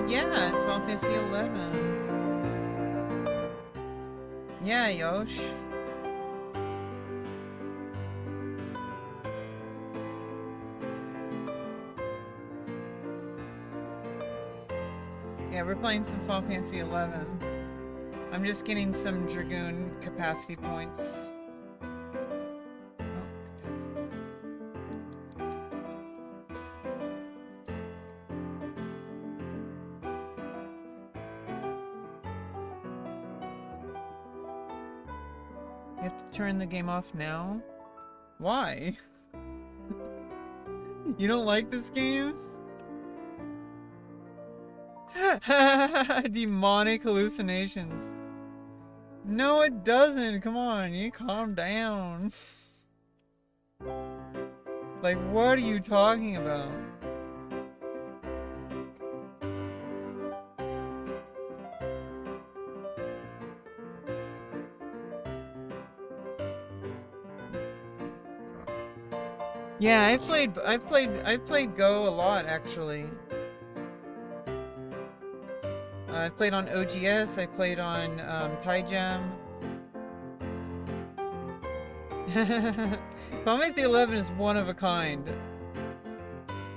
Yeah, it's Final Fantasy 11. Yeah, Yosh. Yeah, we're playing some Final Fantasy 11. I'm just getting some Dragoon capacity points. You have to turn the game off now? Why? You don't like this game? Demonic hallucinations. No, it doesn't. Come on, you calm down. Like, what are you talking about? Yeah, I've played Go a lot actually. I played on OGS, I played on TiJam. Final Fantasy 11 is one of a kind.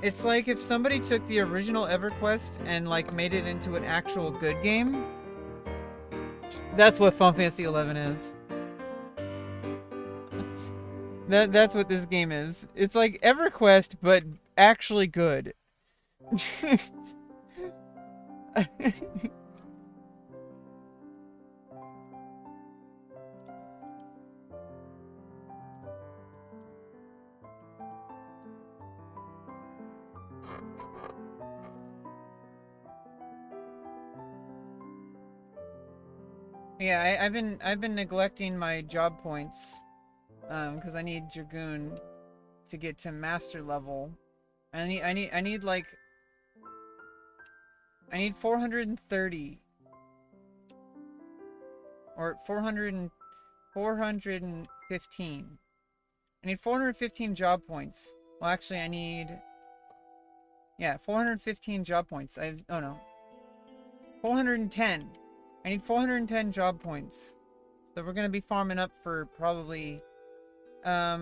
It's like if somebody took the original EverQuest and like made it into an actual good game. That's what Final Fantasy 11 is. That's what this game is. It's like EverQuest, but actually good. Yeah, I've been neglecting my job points. Because I need Dragoon to get to master level. I need like 430 or 415. I need 415 job points. Well, actually, I need 415 job points. 410. I need 410 job points. So we're gonna be farming up for probably. I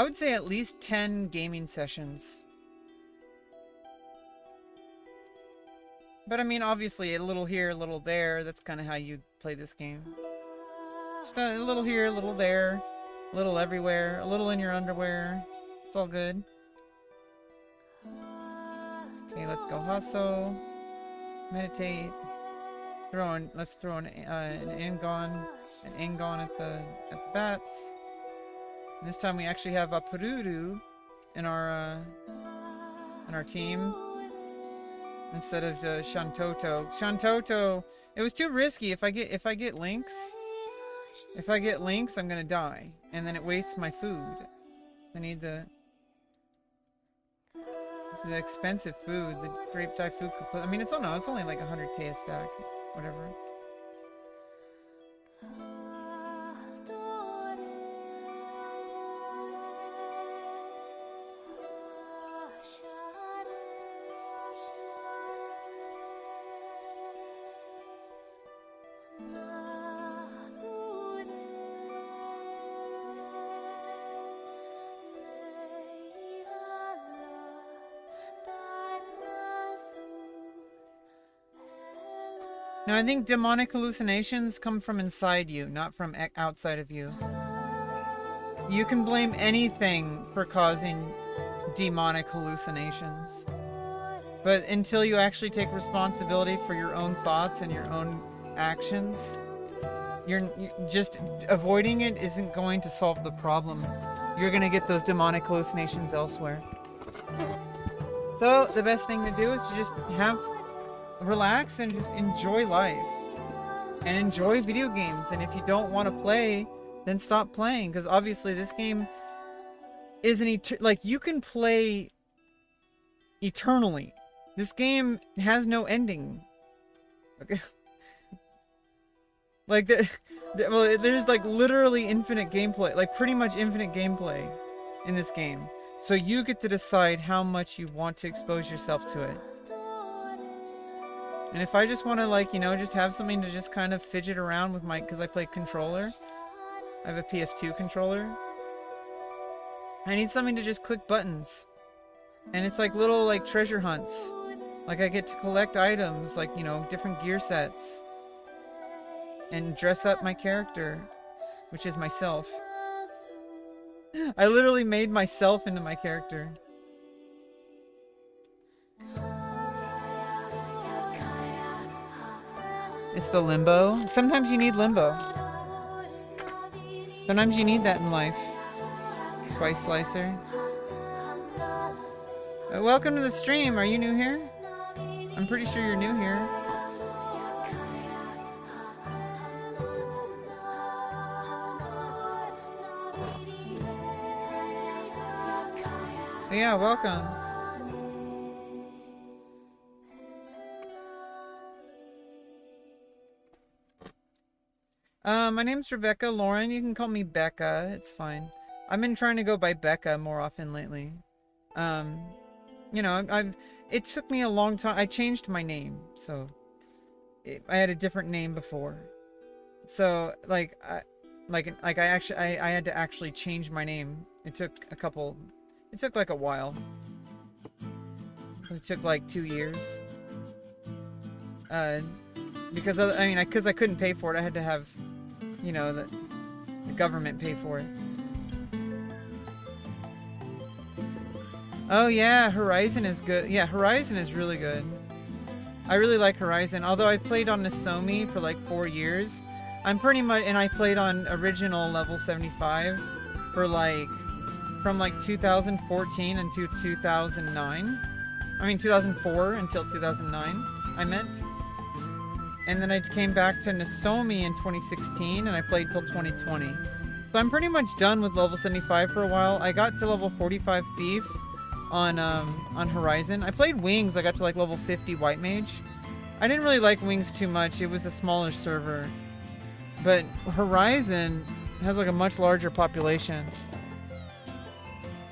would say at least 10 gaming sessions. But I mean, obviously, a little here, a little there. That's kind of how you play this game. Just a little here, a little there. A little everywhere. A little in your underwear. It's all good. Okay, let's go hustle. Meditate. Let's throw an Ingon at the bats. And this time we actually have a Pururu in our team instead of Shantoto. Shantoto, it was too risky. If I get links, I'm gonna die, and then it wastes my food. So I need this is expensive food. The grape dye food. I mean, it's only like 100k a stack. Whatever. No, I think demonic hallucinations come from inside you, not from outside of you. You can blame anything for causing demonic hallucinations. But until you actually take responsibility for your own thoughts and your own actions, you're just avoiding it isn't going to solve the problem. You're going to get those demonic hallucinations elsewhere. So the best thing to do is to just relax and just enjoy life and enjoy video games. And if you don't want to play, then stop playing, because obviously this game isn't like you can play eternally. This game has no ending. Okay. Like well, there's like literally infinite gameplay, like pretty much infinite gameplay in this game. So you get to decide how much you want to expose yourself to it. And if I just want to, like, you know, just have something to just kind of fidget around with my, because I play controller. I have a PS2 controller. I need something to just click buttons. And it's like little, like, treasure hunts. Like, I get to collect items, like, you know, different gear sets. And dress up my character, which is myself. I literally made myself into my character. It's the limbo. Sometimes you need limbo. Sometimes you need that in life. Spice Slicer. Welcome to the stream. Are you new here? I'm pretty sure you're new here. Yeah, welcome. My name's Rebecca. Lauren, you can call me Becca. It's fine. I've been trying to go by Becca more often lately. You know, it took me a long time. I changed my name, so I had a different name before. So, I had to actually change my name. It took like a while. It took like 2 years. Because I couldn't pay for it. I had to have, you know, the government pay for it. Oh yeah, Horizon is good. Yeah, Horizon is really good. I really like Horizon. Although I played on Nozomi for like 4 years. I'm pretty much, and I played on original level 75 for like, from like 2014 until 2009. I mean 2004 until 2009, I meant. And then I came back to Nozomi in 2016 and I played till 2020. So I'm pretty much done with level 75 for a while. I got to level 45 Thief on Horizon. I played Wings. I got to like level 50 White Mage. I didn't really like Wings too much. It was a smaller server. But Horizon has like a much larger population.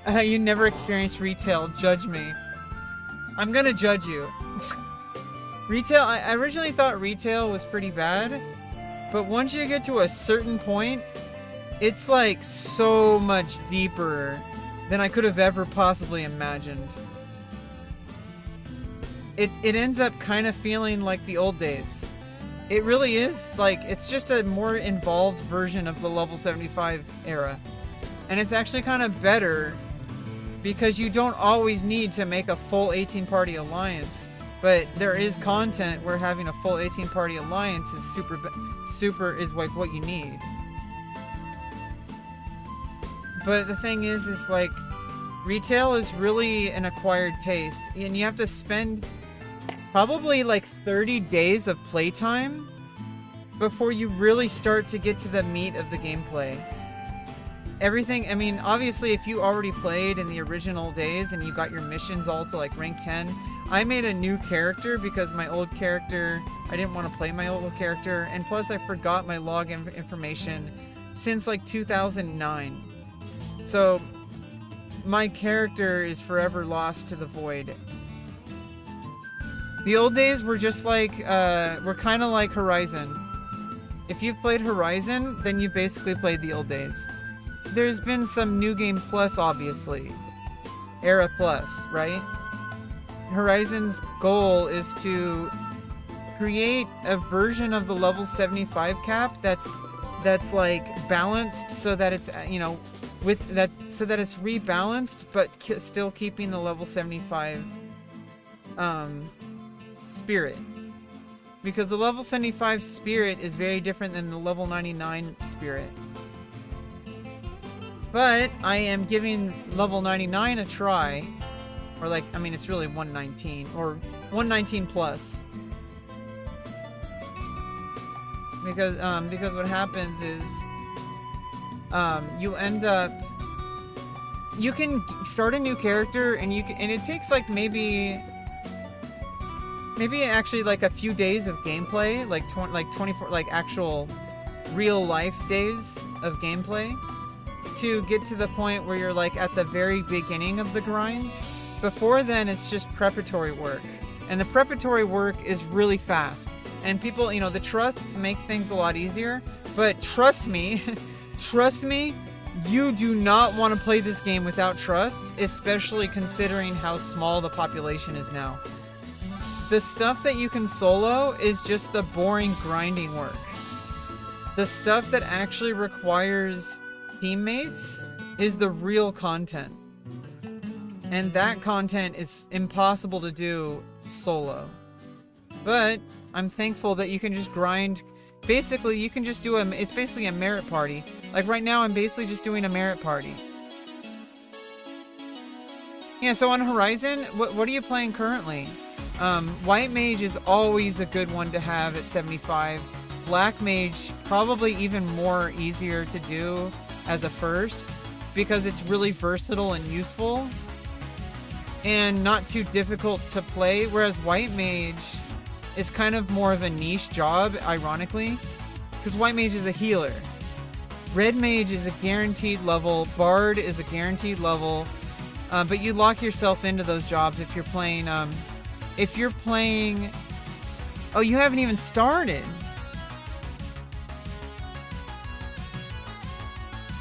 You never experienced retail. Judge me. I'm gonna judge you. Retail, I originally thought retail was pretty bad. But once you get to a certain point, it's like so much deeper than I could have ever possibly imagined. It ends up kind of feeling like the old days. It really is, like, it's just a more involved version of the level 75 era. And it's actually kind of better because you don't always need to make a full 18-party alliance. But there is content where having a full 18-party alliance is super is like what you need. But the thing is like, retail is really an acquired taste, and you have to spend probably like 30 days of playtime before you really start to get to the meat of the gameplay. Everything, I mean, obviously if you already played in the original days and you got your missions all to like rank 10, I made a new character because my old character, I didn't want to play my old character, and plus I forgot my login information since like 2009. So my character is forever lost to the void. The old days were just like, were kind of like Horizon. If you've played Horizon, then you've basically played the old days. There's been some New Game Plus, obviously. Era Plus, right? Horizon's goal is to create a version of the level 75 cap that's like balanced so that it's, you know, with that, so that it's rebalanced, but still keeping the level 75 spirit. Because the level 75 spirit is very different than the level 99 spirit. But I am giving level 99 a try. Or like, I mean, it's really 119 or 119 plus. Because what happens is, you end up, you can start a new character and it takes like maybe actually like a few days of gameplay, like 24, like actual real life days of gameplay to get to the point where you're like at the very beginning of the grind. Before then, it's just preparatory work. and the preparatory work is really fast. And people, you know, the trusts make things a lot easier, but trust me, trust me, you do not want to play this game without trusts, especially considering how small the population is now. The stuff that you can solo is just the boring grinding work. The stuff that actually requires teammates is the real content. And that content is impossible to do solo. But I'm thankful that you can just grind. Basically, you can just do it's basically a merit party. Like right now, I'm basically just doing a merit party. Yeah, so on Horizon, what are you playing currently? White Mage is always a good one to have at 75. Black Mage, probably even more easier to do as a first, because it's really versatile and useful. And not too difficult to play, whereas White Mage is kind of more of a niche job, ironically, because White Mage is a healer. Red Mage is a guaranteed level, Bard is a guaranteed level, but you lock yourself into those jobs if you're playing, oh, you haven't even started.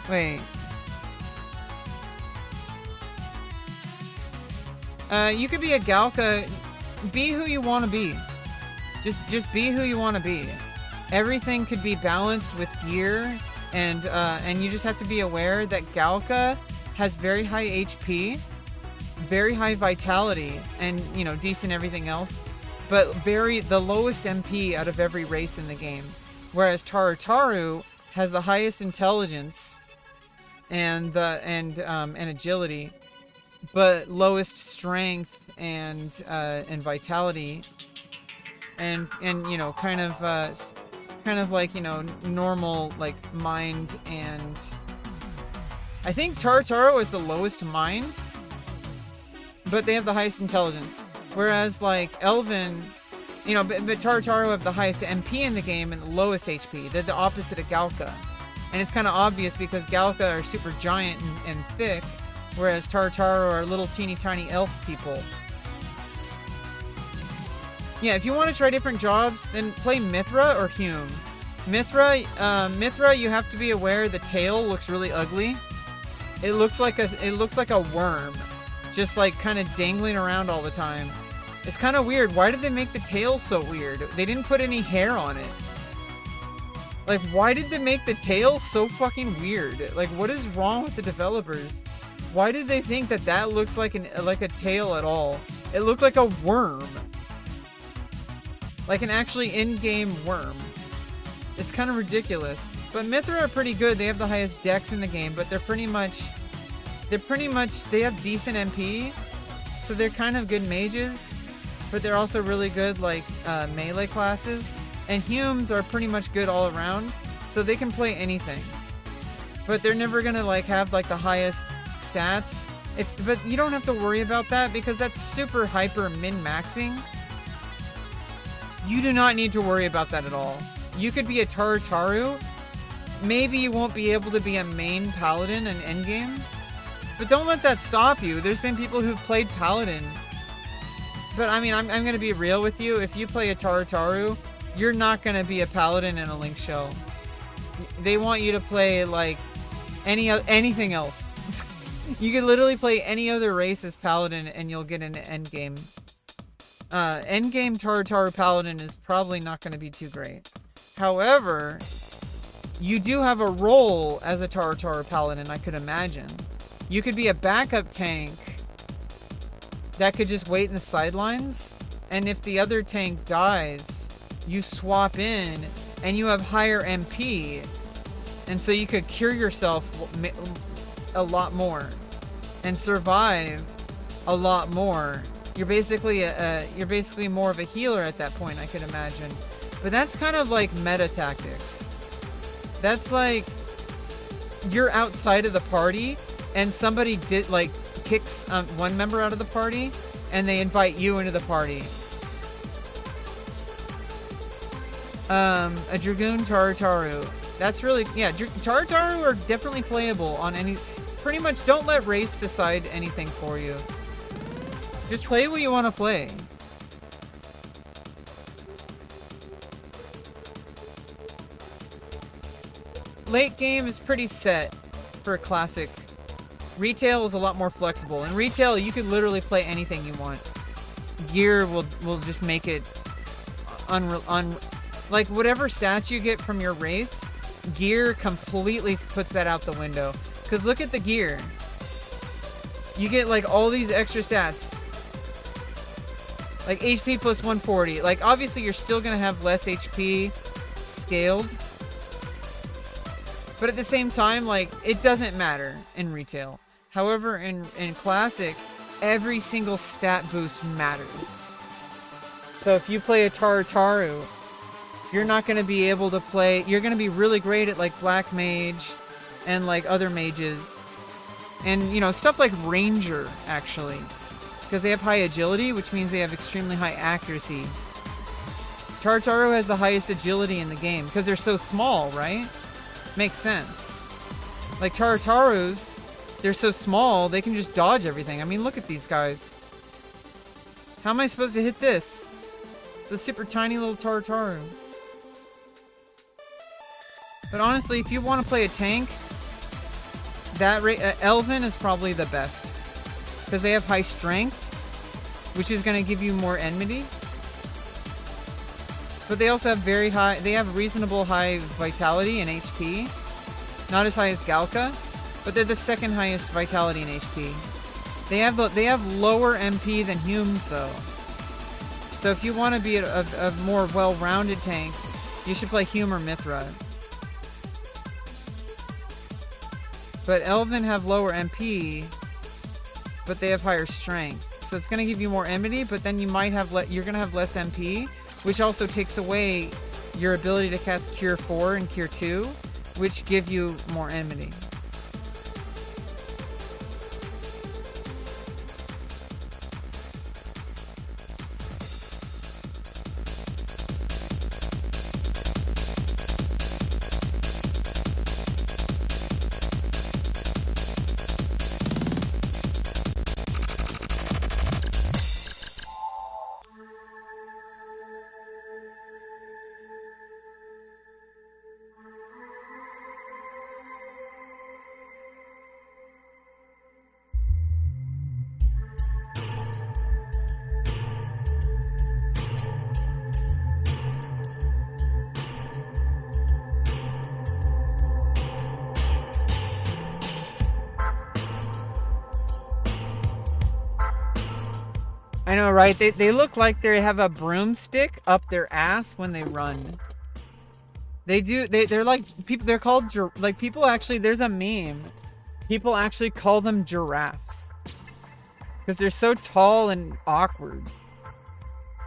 Wait. You could be a Galka. Be who you want to be. Just be who you want to be. Everything could be balanced with gear, and you just have to be aware that Galka has very high HP, very high vitality, and you know, decent everything else, but the lowest MP out of every race in the game. Whereas Tarutaru has the highest intelligence and agility, but lowest strength and vitality, and you know, kind of like, you know, normal like mind, and I think Tarutaru is the lowest mind, but they have the highest intelligence. Whereas like Elven, you know, but Tarutaru have the highest MP in the game and the lowest HP. They're the opposite of Galka, and it's kind of obvious because Galka are super giant and thick, whereas Tarutaru are little teeny tiny elf people. Yeah, if you want to try different jobs, then play Mithra or Hume. Mithra, you have to be aware the tail looks really ugly. It looks like a worm, just like kind of dangling around all the time. It's kind of weird. Why did they make the tail so weird? They didn't put any hair on it. Like, why did they make the tail so fucking weird? Like, what is wrong with the developers? Why did they think that looks like a tail at all? It looked like a worm. Like an actually in-game worm. It's kind of ridiculous. But Mithra are pretty good. They have the highest dex in the game, but they have decent MP, so they're kind of good mages, but they're also really good like melee classes. And Humes are pretty much good all around, so they can play anything. But they're never gonna like have like the highest stats. But you don't have to worry about that because that's super hyper min-maxing. You do not need to worry about that at all. You could be a Tarutaru. Maybe you won't be able to be a main paladin in endgame, but don't let that stop you. There's been people who've played paladin. But I mean, I'm going to be real with you. If you play a Tarutaru, you're not going to be a paladin in a Link shell. They want you to play like anything else. You can literally play any other race as paladin and you'll get an endgame. Endgame Tarutaru paladin is probably not going to be too great. However, you do have a role as a Tarutaru paladin, I could imagine. You could be a backup tank that could just wait in the sidelines, and if the other tank dies, you swap in, and you have higher MP, and so you could cure yourself a lot more, and survive a lot more. You're basically more of a healer at that point, I could imagine. But that's kind of like meta tactics. That's like you're outside of the party and somebody kicks one member out of the party and they invite you into the party. A Dragoon Tarutaru. That's really, yeah, Tarutaru are definitely playable on any, pretty much don't let race decide anything for you. Just play what you want to play. late game is pretty set for classic. Retail is a lot more flexible. In retail, you could literally play anything you want. Gear will just make it like whatever stats you get from your race, gear completely puts that out the window. Because look at the gear. You get like all these extra stats. Like HP plus 140. Like obviously you're still going to have less HP scaled. But at the same time, like it doesn't matter in retail. However, in classic, every single stat boost matters. So if you play a Tartaru, you're not going to be able to play... You're going to be really great at, like, Black Mage and, like, other mages. And, you know, stuff like Ranger, actually. Because they have high agility, which means they have extremely high accuracy. Tartaru has the highest agility in the game, because they're so small, right? Makes sense. Like, Tartarus, they're so small, they can just dodge everything. I mean, look at these guys. How am I supposed to hit this? It's a super tiny little Tartaru. But honestly, if you want to play a tank, that Elven is probably the best. Because they have high strength, which is going to give you more enmity. But they also have they have reasonable high vitality and HP. Not as high as Galka, but they're the second highest vitality and HP. They have lower MP than Humes though. So if you want to be a more well-rounded tank, you should play Hume or Mithra. But Elven have lower MP, but they have higher strength. So it's going to give you more enmity, but then you might have you're going to have less MP, which also takes away your ability to cast Cure 4 and Cure 2, which give you more enmity. I know, right? They look like they have a broomstick up their ass when they run. They do. They're like people. They're called like people. Actually, there's a meme. People actually call them giraffes because they're so tall and awkward.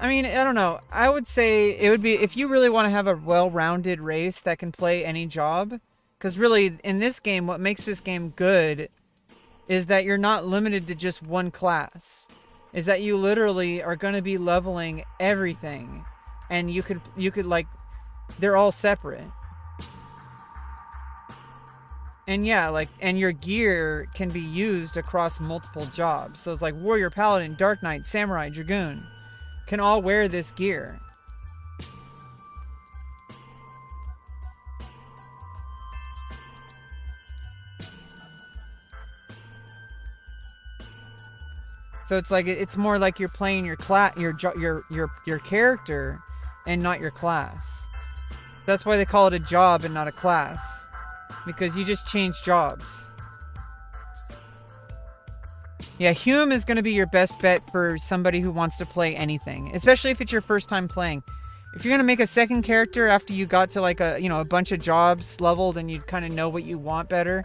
I mean, I don't know. I would say it would be if you really want to have a well-rounded race that can play any job. Because really, in this game, what makes this game good is that you're not limited to just one class. Is that you literally are going to be leveling everything, and you could like, they're all separate. And yeah, like, and your gear can be used across multiple jobs. So it's like Warrior, Paladin, Dark Knight, Samurai, Dragoon can all wear this gear. So it's like it's more like you're playing your character and not your class. That's why they call it a job and not a class, because you just change jobs. Yeah, Hume is going to be your best bet for somebody who wants to play anything, especially if it's your first time playing. If you're going to make a second character after you got to like a bunch of jobs leveled and you kind of know what you want better,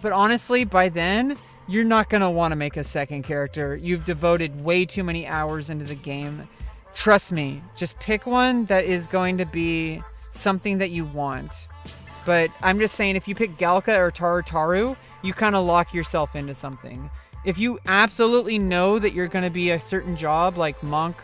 but honestly, by then you're not going to want to make a second character. You've devoted way too many hours into the game. Trust me, just pick one that is going to be something that you want. But I'm just saying, if you pick Galka or Tartaru, you kind of lock yourself into something. If you absolutely know that you're going to be a certain job, like Monk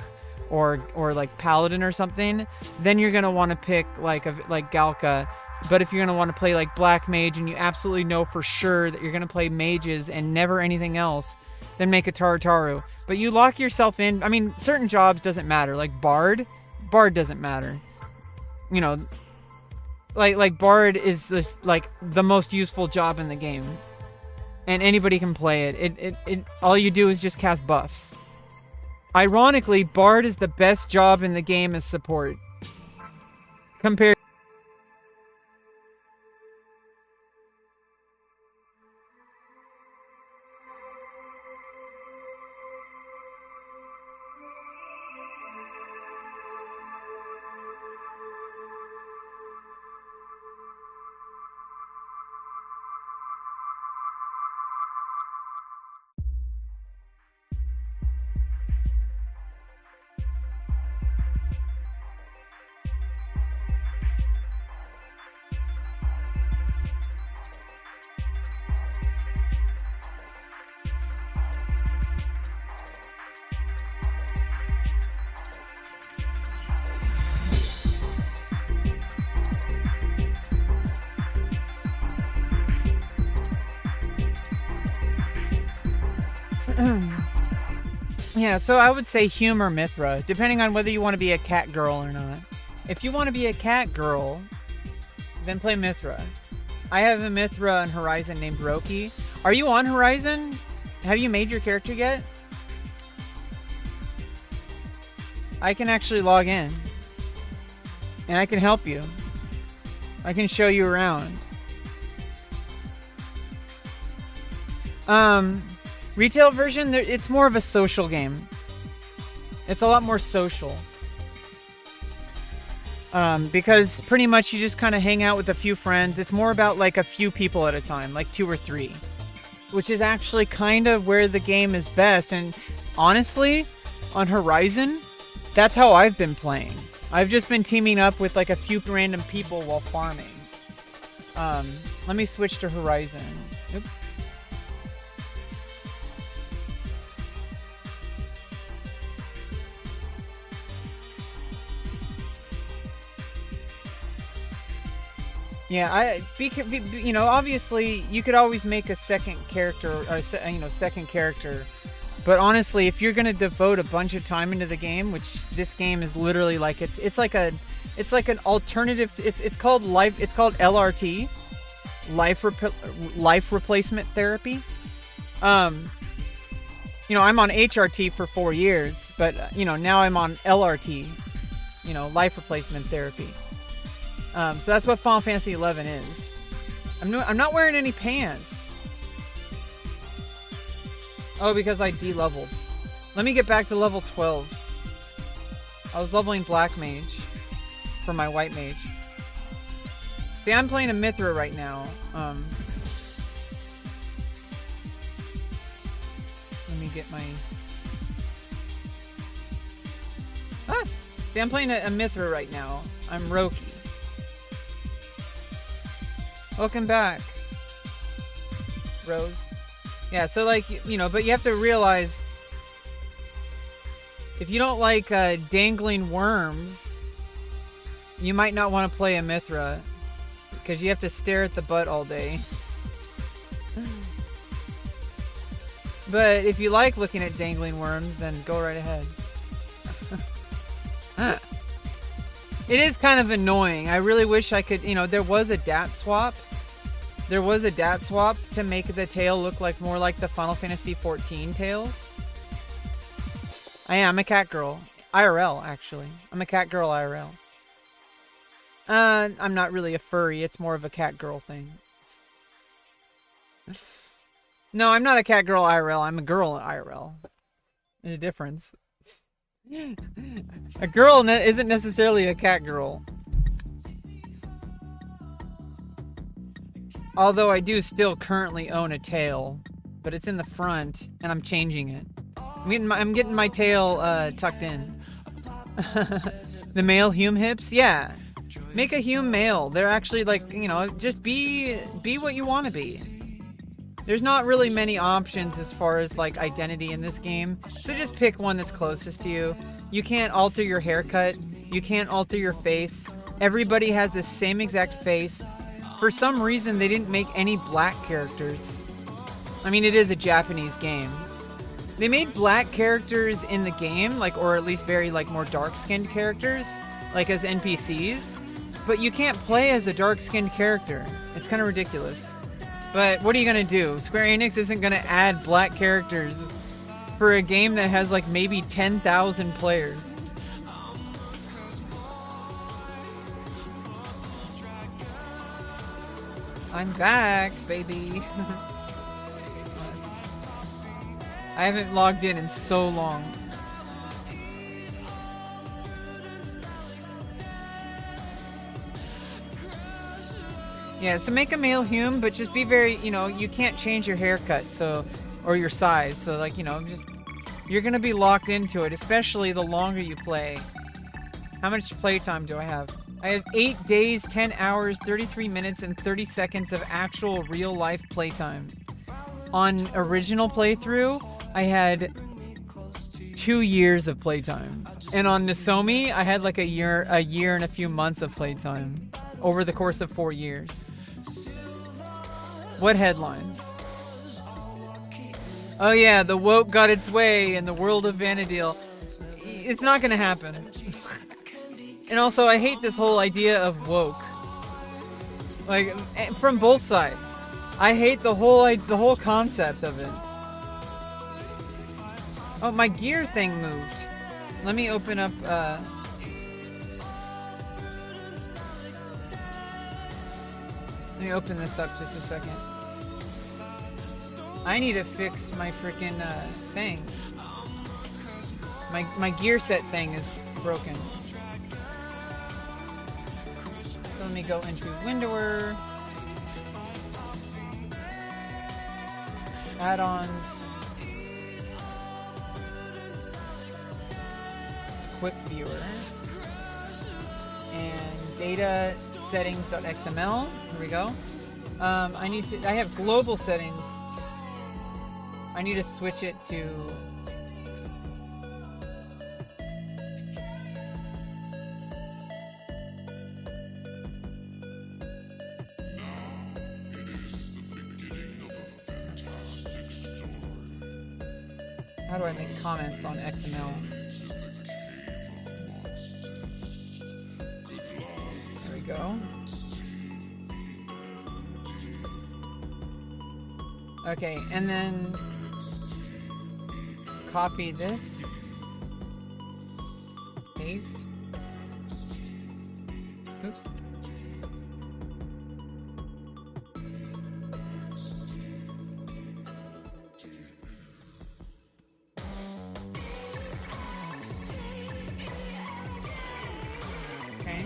or like Paladin or something, then you're going to want to pick like Galka. But if you're going to want to play like Black Mage and you absolutely know for sure that you're going to play mages and never anything else, then make a Tartaru. But you lock yourself in. I mean, certain jobs doesn't matter. Like Bard doesn't matter. You know, like Bard is this like the most useful job in the game, and anybody can play it. It all you do is just cast buffs. Ironically, Bard is the best job in the game as support compared. Yeah, so I would say Hume or Mithra, depending on whether you want to be a cat girl or not. If you want to be a cat girl, then play Mithra. I have a Mithra on Horizon named Roki. Are you on Horizon? Have you made your character yet? I can actually log in. And I can help you. I can show you around. Retail version, it's more of a social game. It's a lot more social. Because pretty much you just kind of hang out with a few friends. It's more about like a few people at a time, like 2 or 3. Which is actually kind of where the game is best. And honestly, on Horizon, that's how I've been playing. I've just been teaming up with like a few random people while farming. Let me switch to Horizon. Oops. Yeah, you know, obviously you could always make a second character, second character. But honestly, if you're gonna devote a bunch of time into the game, which this game is literally like, it's like an alternative. It's called LRT, life replacement therapy. You know, I'm on HRT for 4 years, but you know, now I'm on LRT, you know, life replacement therapy. So that's what Final Fantasy XI is. I'm not wearing any pants. Oh, because I de-leveled. Let me get back to level 12. I was leveling Black Mage for my White Mage. See, I'm playing a Mithra right now. Let me get my... See, I'm playing a Mithra right now. I'm Roki. Welcome back, Rose. Yeah, so like, you know, but you have to realize if you don't like dangling worms, you might not want to play a Mithra because you have to stare at the butt all day. But if you like looking at dangling worms, then go right ahead. It is kind of annoying. I really wish I could, you know, there was a DAT swap. There was a DAT swap to make the tail look like more like the Final Fantasy XIV tails. I'm a cat girl. IRL, actually. I'm a cat girl IRL. I'm not really a furry. It's more of a cat girl thing. No, I'm not a cat girl IRL. I'm a girl IRL. There's a difference. A girl isn't necessarily a cat girl. Although I do still currently own a tail, but it's in the front, and I'm changing it. I'm getting my tail tucked in. The male Hume hips, yeah. Make a Hume male. They're actually like, you know, just be what you want to be. There's not really many options as far as like identity in this game, so just pick one that's closest to you. You can't alter your haircut. You can't alter your face. Everybody has the same exact face. For some reason, they didn't make any black characters. I mean, it is a Japanese game. They made black characters in the game, like, or at least very like more dark-skinned characters, like as NPCs. but you can't play as a dark-skinned character. It's kind of ridiculous. But what are you gonna do? Square Enix isn't gonna add black characters for a game that has like maybe 10,000 players. I'm back, baby. I haven't logged in so long. Yeah, so make a male hume, but just be very, you know, you can't change your haircut, so, or your size, so like, you know, just, you're gonna be locked into it, especially the longer you play. How much playtime do I have? I have 8 days, 10 hours, 33 minutes, and 30 seconds of actual real-life playtime. On original playthrough, I had 2 years of playtime. And on Nozomi, I had like a year and a few months of playtime over the course of 4 years. What headlines? Oh yeah, the woke got its way in the world of Vanadil. It's not gonna happen. And also, I hate this whole idea of woke. Like, from both sides. I hate the whole concept of it. Oh, my gear thing moved. Let me open up, let me open this up just a second. I need to fix my freaking thing. My gear set thing is broken. So let me go into Windower. Add-ons. Quick viewer. And data settings.xml. Here we go. I have global settings. I need to switch it to how do I make comments on XML? There we go. Okay, and then just copy this, paste. Oops. Okay.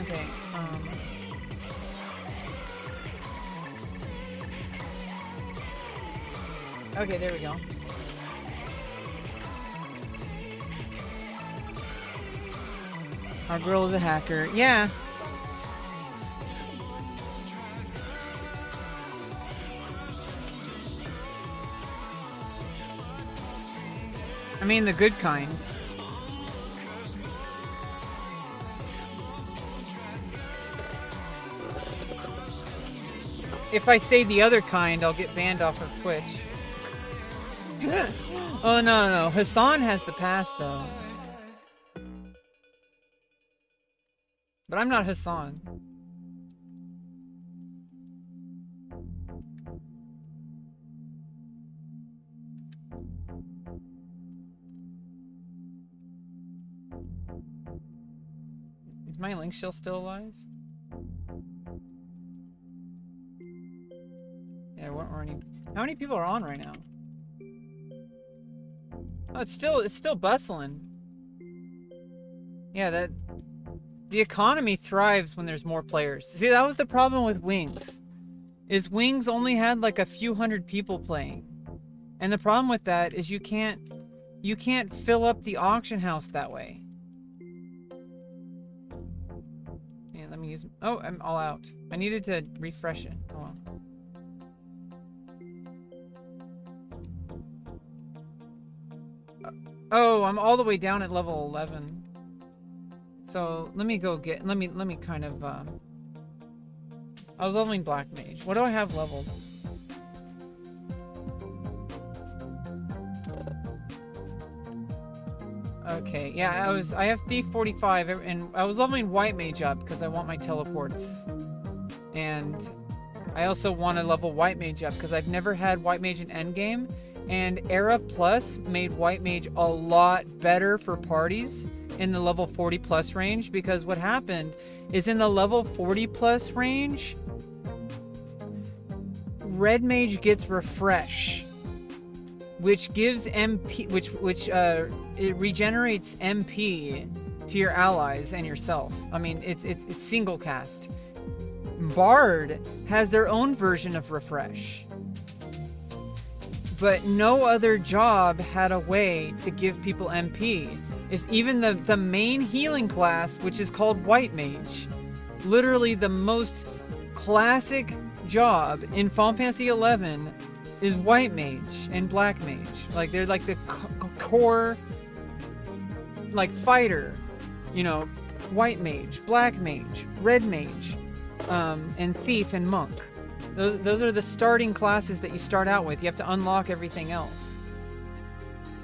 Okay. Okay, there we go. Our girl is a hacker. Yeah. I mean, the good kind. If I say the other kind, I'll get banned off of Twitch. Oh, no. Hassan has the pass, though. But I'm not Hassan. Is my link still alive? Yeah, what are any... How many people are on right now? Oh, it's still bustling. Yeah, the economy thrives when there's more players. See, that was the problem with Wings. Is Wings only had like a few hundred people playing. And the problem with that is you can't fill up the auction house that way. Yeah, let me use... Oh, I'm all out. I needed to refresh it. Oh well. Oh, I'm all the way down at level 11. So let me go get. Let me kind of. I was leveling Black Mage. What do I have leveled? Okay, yeah, I have Thief 45, and I was leveling White Mage up because I want my teleports. And I also want to level White Mage up because I've never had White Mage in endgame. And Era Plus made White Mage a lot better for parties in the level 40 plus range, because what happened is in the level 40 plus range, Red Mage gets Refresh, which gives MP, it regenerates MP to your allies and yourself. I mean, it's single cast. Bard has their own version of Refresh, but no other job had a way to give people MP. Is even the main healing class, which is called White Mage, literally the most classic job in Final Fantasy XI is White Mage and Black Mage. Like, they're like the core, like, fighter, you know, White Mage, Black Mage, Red Mage, and Thief and Monk. Those are the starting classes that you start out with. You have to unlock everything else.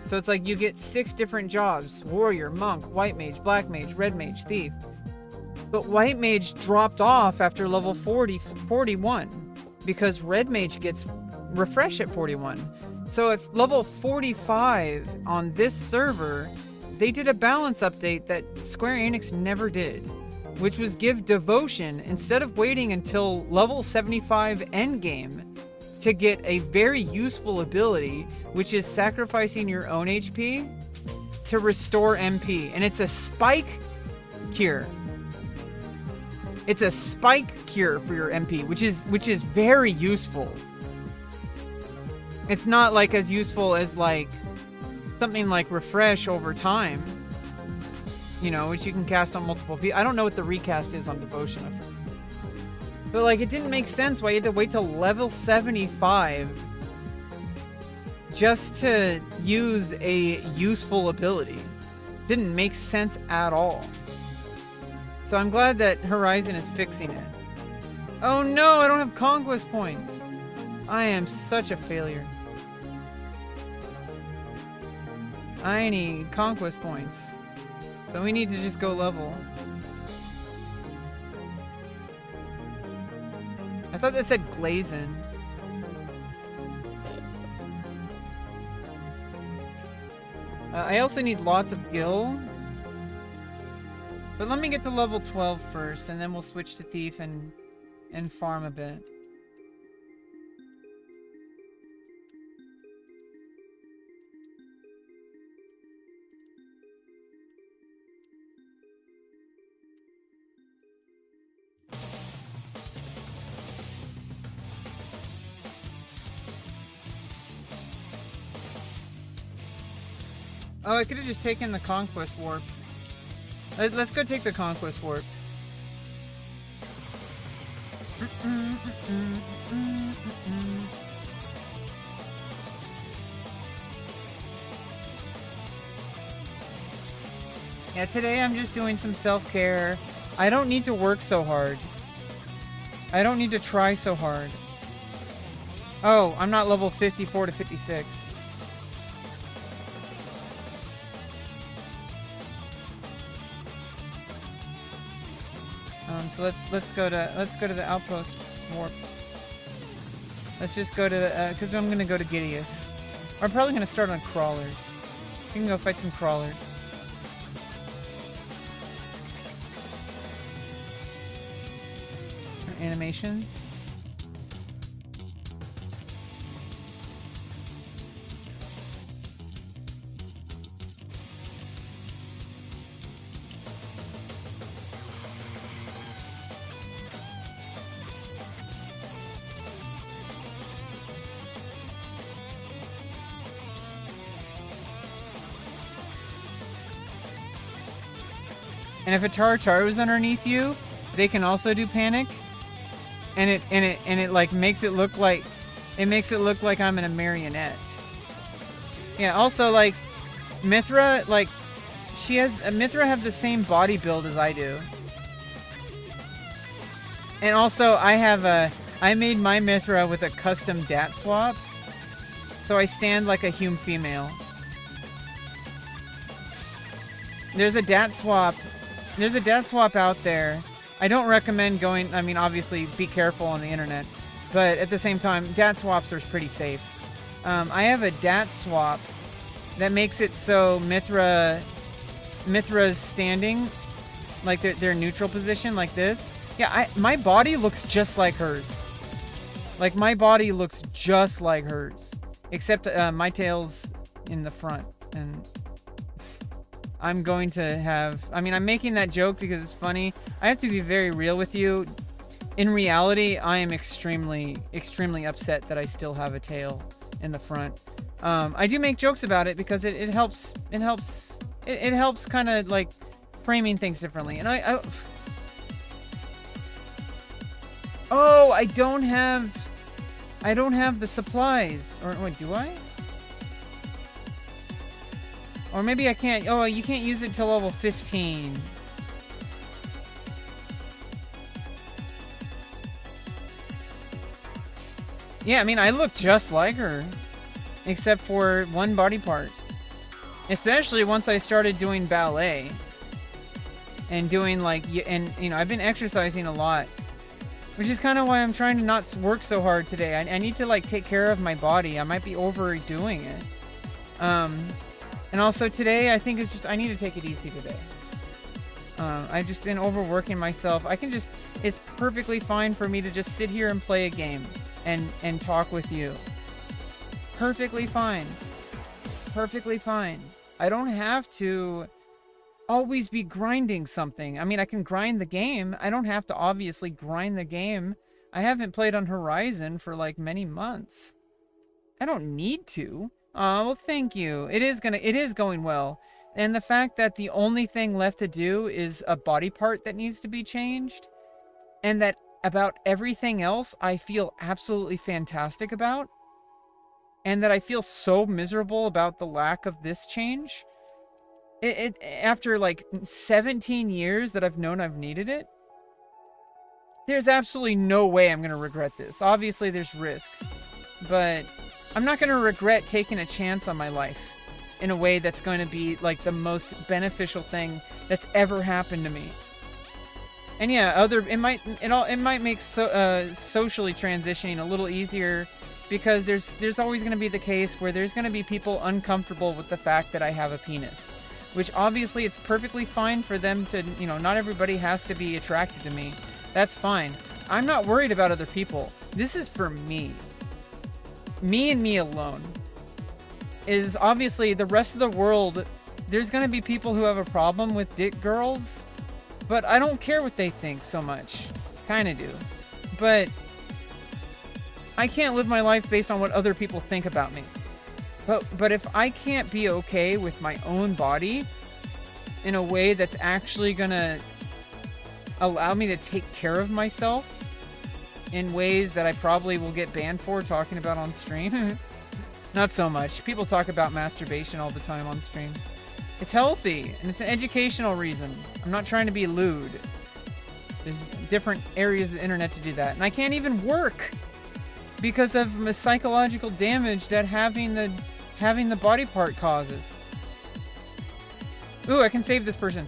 So it's like you get 6 different jobs: Warrior, Monk, White Mage, Black Mage, Red Mage, Thief. But White Mage dropped off after level 41 because Red Mage gets Refresh at 41. So at level 45 on this server, they did a balance update that Square Enix never did, which was give Devotion, instead of waiting until level 75 endgame to get a very useful ability, which is sacrificing your own HP to restore MP. And it's a spike cure. It's a spike cure for your MP, which is very useful. It's not like as useful as like something like Refresh over time, you know, which you can cast on multiple people. I don't know what the recast is on Devotion. But like, it didn't make sense why you had to wait till level 75 just to use a useful ability. Didn't make sense at all. So I'm glad that Horizon is fixing it. Oh no, I don't have conquest points. I am such a failure. I need conquest points. So we need to just go level. I thought that said Glazin. I also need lots of gil. But let me get to level 12 first, and then we'll switch to Thief and farm a bit. Oh, I could have just taken the Conquest Warp. Let's go take the Conquest Warp. Yeah, today I'm just doing some self-care. I don't need to work so hard. I don't need to try so hard. Oh, I'm not level 54 to 56. So let's go to the outpost warp. Let's just go to because I'm gonna go to Gideus. I'm probably gonna start on crawlers. We can go fight some crawlers. Animations. And if a Tartar is underneath you, they can also do panic. And it like makes it look like I'm in a marionette. Yeah, also like Mithra, like Mithra have the same body build as I do. And also I made my Mithra with a custom dat swap. So I stand like a human female. There's a DAT swap. There's a DAT swap out there. I don't recommend going, I mean, obviously, be careful on the internet. But at the same time, DAT swaps are pretty safe. I have a DAT swap that makes it so Mithra's standing, like their neutral position, like this. Yeah, my body looks just like hers. Like, my body looks just like hers. Except my tail's in the front. And I'm going to have... I mean, I'm making that joke because it's funny. I have to be very real with you. In reality, I am extremely, extremely upset that I still have a tail in the front. I do make jokes about it because it helps kind of like framing things differently. And oh, I don't have the supplies. Or wait, do I? Or maybe I can't. Oh, you can't use it till level 15. Yeah, I mean, I look just like her, except for one body part. Especially once I started doing ballet and doing like, and you know, I've been exercising a lot, which is kind of why I'm trying to not work so hard today. I need to like take care of my body. I might be overdoing it. And also today, I think it's just, I need to take it easy today. I've just been overworking myself. It's perfectly fine for me to just sit here and play a game and talk with you. Perfectly fine. Perfectly fine. I don't have to always be grinding something. I mean, I can grind the game. I don't have to obviously grind the game. I haven't played on Horizon for like many months. I don't need to. Oh, well, thank you. It is going well. And the fact that the only thing left to do is a body part that needs to be changed, and that about everything else I feel absolutely fantastic about, and that I feel so miserable about the lack of this change. After like 17 years that I've known I've needed it, there's absolutely no way I'm going to regret this. Obviously, there's risks, but I'm not going to regret taking a chance on my life in a way that's going to be like the most beneficial thing that's ever happened to me. And yeah, it might make socially transitioning a little easier, because there's always going to be the case where there's going to be people uncomfortable with the fact that I have a penis, which obviously it's perfectly fine for them to, you know, not everybody has to be attracted to me. That's fine. I'm not worried about other people. This is for me. Me and me alone. Is obviously the rest of the world, there's going to be people who have a problem with dick girls, but I don't care what they think so much. Kind of do. But I can't live my life based on what other people think about me. But if I can't be okay with my own body in a way that's actually gonna allow me to take care of myself in ways that I probably will get banned for talking about on stream. Not so much. People talk about masturbation all the time on stream. It's healthy, and it's an educational reason. I'm not trying to be lewd. There's different areas of the internet to do that. And I can't even work because of the psychological damage that having the body part causes. Ooh, I can save this person.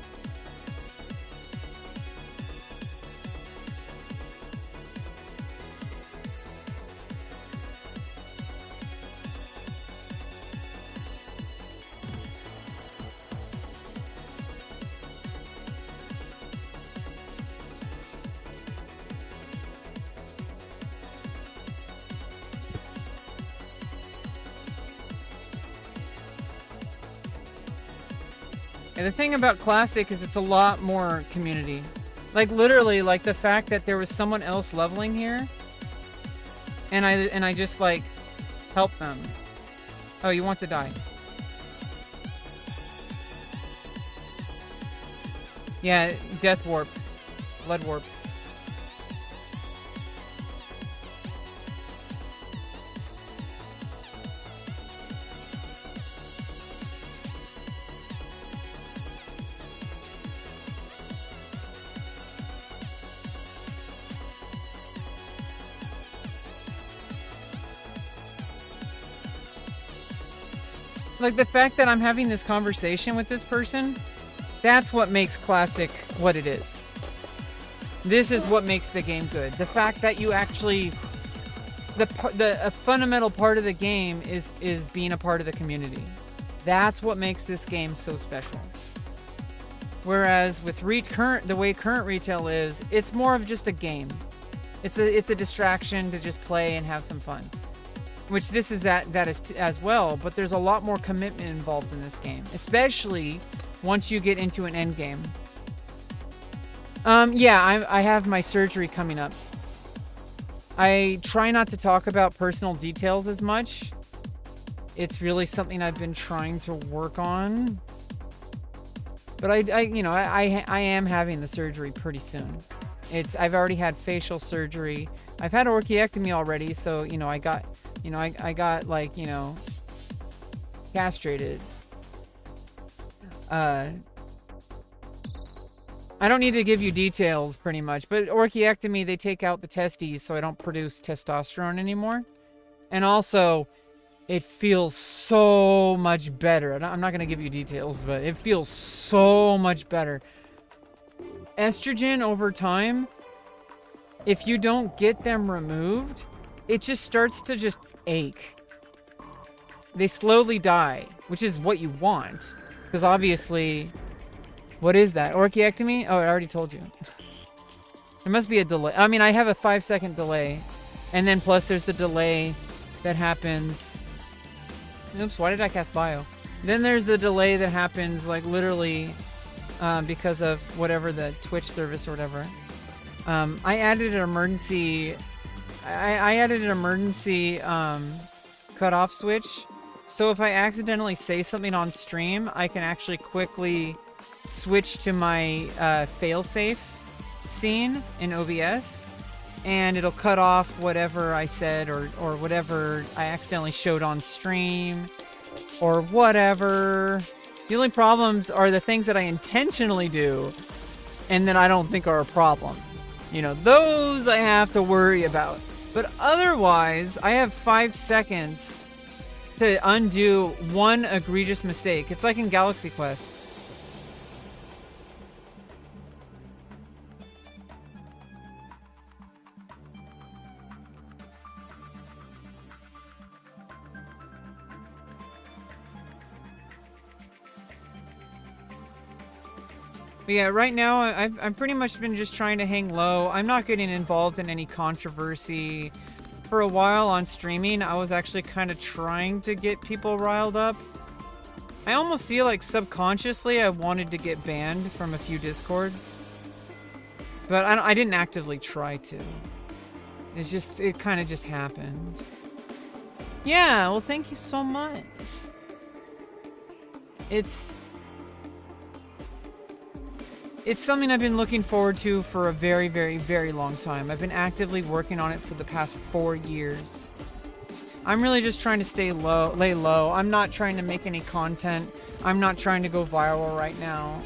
And the thing about Classic is it's a lot more community. Like, literally, like, the fact that there was someone else leveling here, and I just, like, helped them. Oh, you want to die. Yeah, Death Warp. Blood Warp. Like, the fact that I'm having this conversation with this person, That's what makes Classic what it is. This is what makes the game good. The fact that you actually... a fundamental part of the game is being a part of the community. That's what makes this game so special. Whereas with the way current retail is, it's more of just a game. It's a distraction to just play and have some fun. Which this is as well, but there's a lot more commitment involved in this game, especially once you get into an end game. Yeah, I have my surgery coming up. I try not to talk about personal details as much. It's really something I've been trying to work on. But I am having the surgery pretty soon. I've already had facial surgery. I've had orchiectomy already, so I got castrated. I don't need to give you details pretty much, but orchiectomy, they take out the testes so I don't produce testosterone anymore. And also, it feels so much better. I'm not going to give you details, but it feels so much better. Estrogen over time, if you don't get them removed, it just starts to just ache. They slowly die, which is what you want. Because obviously... What is that? Orchiectomy? Oh, I already told you. There must be a delay. I mean, I have a 5-second delay. And then plus there's the delay that happens... Oops, why did I cast bio? Then there's the delay that happens, like, literally because of whatever the Twitch service or whatever. I added an emergency... I added an emergency cutoff switch. So if I accidentally say something on stream, I can actually quickly... switch to my failsafe scene in OBS, and it'll cut off whatever I said or whatever I accidentally showed on stream or whatever. The only problems are the things that I intentionally do and that I don't think are a problem. Those I have to worry about. But otherwise, I have 5 seconds to undo one egregious mistake. It's like in Galaxy Quest. But yeah, right now, I've pretty much been just trying to hang low. I'm not getting involved in any controversy. For a while on streaming, I was actually kind of trying to get people riled up. I almost feel like subconsciously I wanted to get banned from a few Discords. But I didn't actively try to. It kind of just happened. Yeah, well, thank you so much. It's something I've been looking forward to for a very, very, very long time. I've been actively working on it for the past 4 years. I'm really just trying to lay low. I'm not trying to make any content. I'm not trying to go viral right now.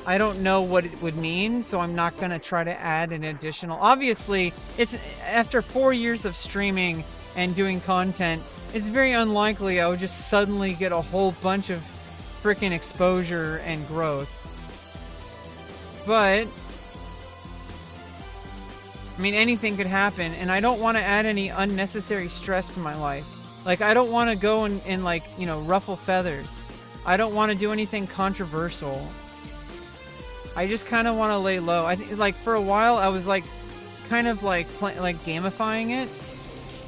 I don't know what it would mean, so I'm not going to try to add an additional... Obviously, it's after 4 years of streaming and doing content, it's very unlikely I would just suddenly get a whole bunch of freaking exposure and growth. But, I mean, anything could happen, and I don't want to add any unnecessary stress to my life. Like, I don't want to go and like, ruffle feathers. I don't want to do anything controversial. I just kind of want to lay low. I think, like, for a while, I was, like, kind of, like, gamifying it,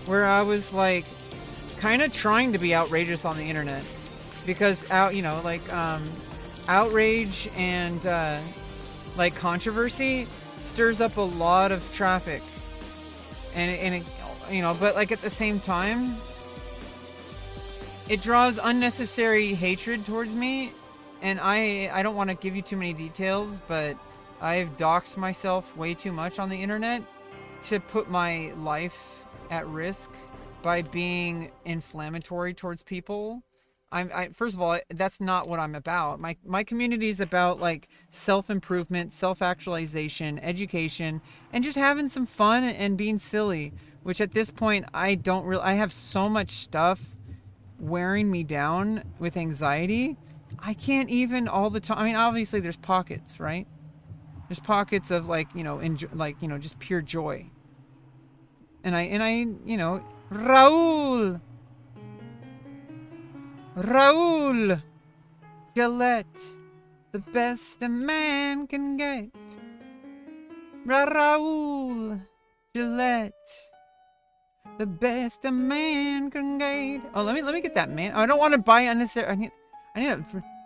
where I was, like, kind of trying to be outrageous on the internet. Because, outrage and, like, controversy stirs up a lot of traffic, and it, but like at the same time, it draws unnecessary hatred towards me, and I don't want to give you too many details, but I've doxed myself way too much on the internet to put my life at risk by being inflammatory towards people. First of all, that's not what I'm about. My community is about, like, self-improvement, self-actualization, education, and just having some fun and being silly, which at this point I have so much stuff wearing me down with anxiety I can't even all the time. I mean, obviously there's pockets, right? There's pockets of like, you know, just pure joy. And I, you know, Raul, Gillette, the best a man can get. Raul, Gillette, the best a man can get. Oh, let me get that, man. I don't want to buy unnecessary.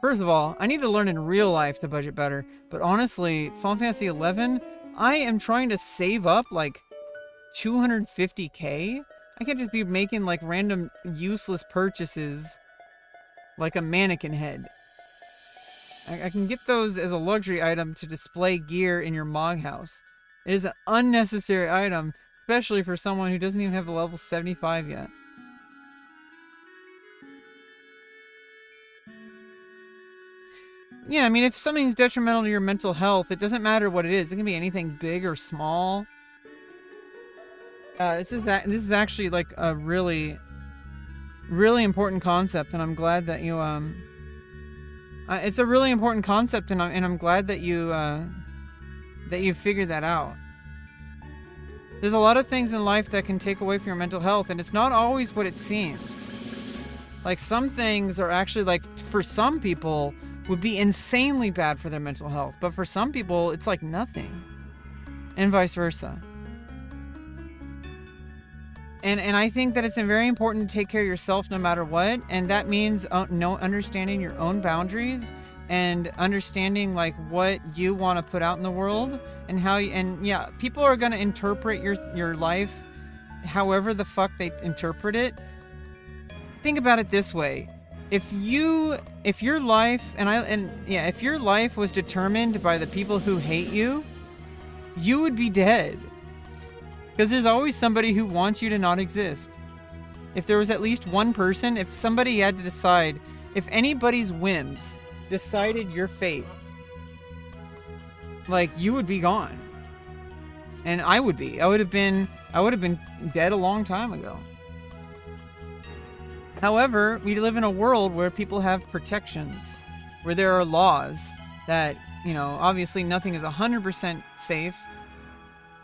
First of all, I need to learn in real life to budget better. But honestly, Final Fantasy 11, I am trying to save up like 250k. I can't just be making like random useless purchases like a mannequin head. I can get those as a luxury item to display gear in your Mog house. It is an unnecessary item, especially for someone who doesn't even have a level 75 yet. Yeah, I mean, if something's detrimental to your mental health, it doesn't matter what it is. It can be anything big or small. This is actually like a really, really important concept, and I'm glad that you it's a really important concept, and I'm glad that you figured that out. There's a lot of things in life that can take away from your mental health, and it's not always what it seems. Like, some things are actually, like, for some people, would be insanely bad for their mental health, but for some people, it's like nothing. And vice versa. And I think that it's very important to take care of yourself no matter what, and that means understanding your own boundaries and understanding like what you want to put out in the world and how you, and yeah, people are going to interpret your life however the fuck they interpret it. Think about it this way. If your life if your life was determined by the people who hate you, you would be dead. Because there's always somebody who wants you to not exist. If there was at least one person, if somebody had to decide, if anybody's whims decided your fate, like, you would be gone. And I would have been dead a long time ago. However, we live in a world where people have protections, where there are laws that, you know, obviously nothing is 100% safe,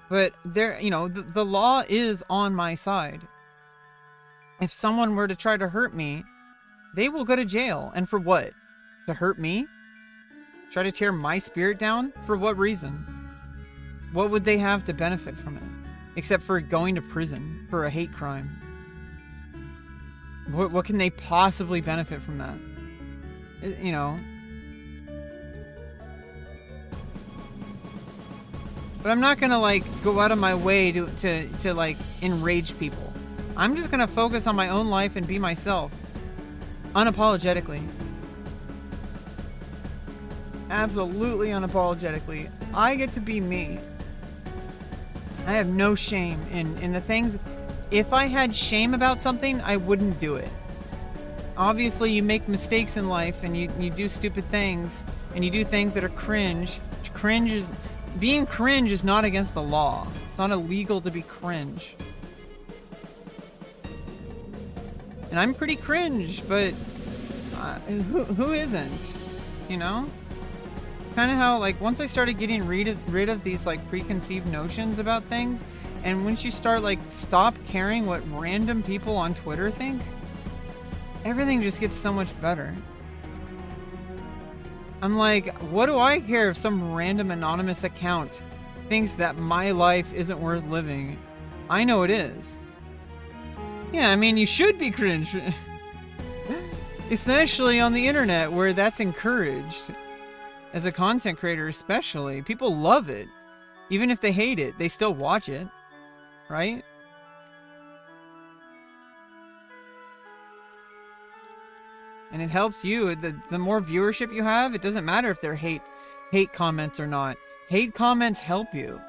but there, you know, the law is on my side. If someone were to try to hurt me, they will go to jail. And for what? To hurt me? Try to tear my spirit down? For what reason? What would they have to benefit from it? Except for going to prison for a hate crime. What can they possibly benefit from that? You know. But I'm not gonna like go out of my way to like enrage people. I'm just gonna focus on my own life and be myself. Unapologetically. Absolutely unapologetically. I get to be me. I have no shame in the things. If I had shame about something, I wouldn't do it. Obviously, you make mistakes in life, and you do stupid things, and you do things that are cringe. Being cringe is not against the law. It's not illegal to be cringe. And I'm pretty cringe, but who isn't? You know? Kind of how, like, once I started getting rid of these, like, preconceived notions about things, and once you start, like, stop caring what random people on Twitter think, everything just gets so much better. I'm like, what do I care if some random anonymous account thinks that my life isn't worth living? I know it is. Yeah, I mean, you should be cringe. Especially on the internet, where that's encouraged. As a content creator especially. People love it. Even if they hate it, they still watch it. Right? And it helps you. The more viewership you have, it doesn't matter if they're hate comments or not. Hate comments help you.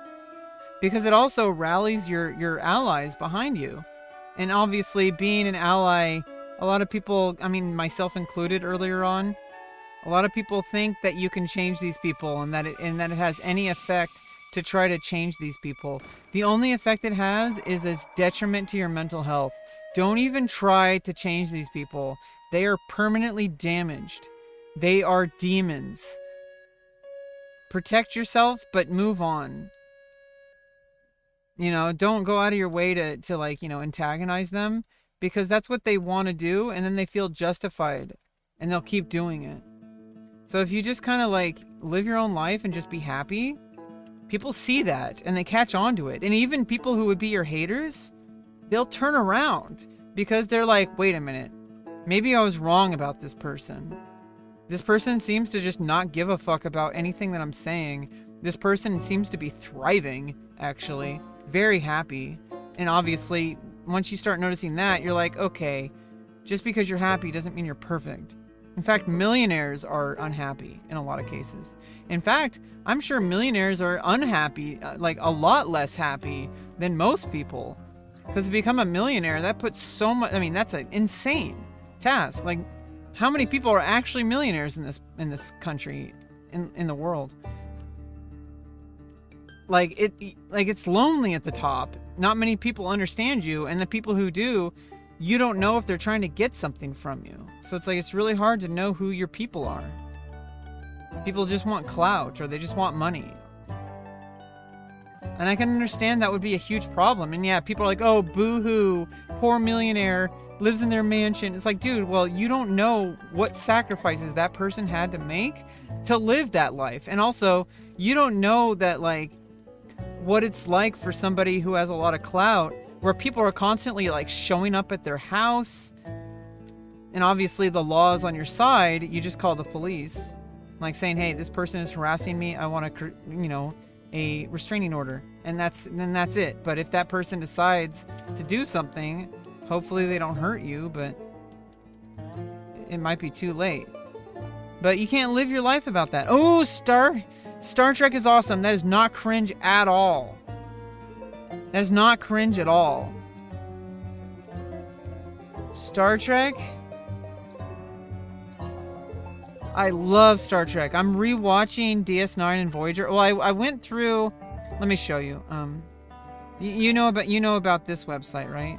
Because it also rallies your allies behind you. And obviously, being an ally, a lot of people, I mean, myself included earlier on, a lot of people think that you can change these people and that it has any effect to try to change these people. The only effect it has is as detriment to your mental health. Don't even try to change these people. They are permanently damaged. They are demons. Protect yourself, but move on. You know, don't go out of your way to like, you know, antagonize them, because that's what they want to do, and then they feel justified, and they'll keep doing it. So if you just kind of like live your own life and just be happy, people see that and they catch on to it. And even people who would be your haters, they'll turn around because they're like, wait a minute, maybe I was wrong about this person. This person seems to just not give a fuck about anything that I'm saying. This person seems to be thriving, actually, very happy. And obviously, once you start noticing that, you're like, okay, just because you're happy doesn't mean you're perfect. In fact, millionaires are unhappy in a lot of cases. In fact, I'm sure millionaires are unhappy, like a lot less happy than most people. Because to become a millionaire, that puts so much, I mean, that's an insane task. Like, how many people are actually millionaires in this country, in the world? Like, it's lonely at the top. Not many people understand you, and the people who do, you don't know if they're trying to get something from you. So it's like, it's really hard to know who your people are. People just want clout, or they just want money. And I can understand that would be a huge problem. And yeah, people are like, oh, boo-hoo, poor millionaire, lives in their mansion. It's like, dude, well, you don't know what sacrifices that person had to make to live that life. And also, you don't know that, like, what it's like for somebody who has a lot of clout, where people are constantly like showing up at their house, and obviously the law is on your side. You just call the police, like saying, hey, this person is harassing me, I want to, you know, a restraining order, and then that's it. But if that person decides to do something, hopefully they don't hurt you, but it might be too late. But you can't live your life about that. Oh, Star Trek is awesome. That is not cringe at all. That is not cringe at all. Star Trek? I love Star Trek. I'm rewatching DS9 and Voyager. Well, I went through. Let me show you. You know about this website, right?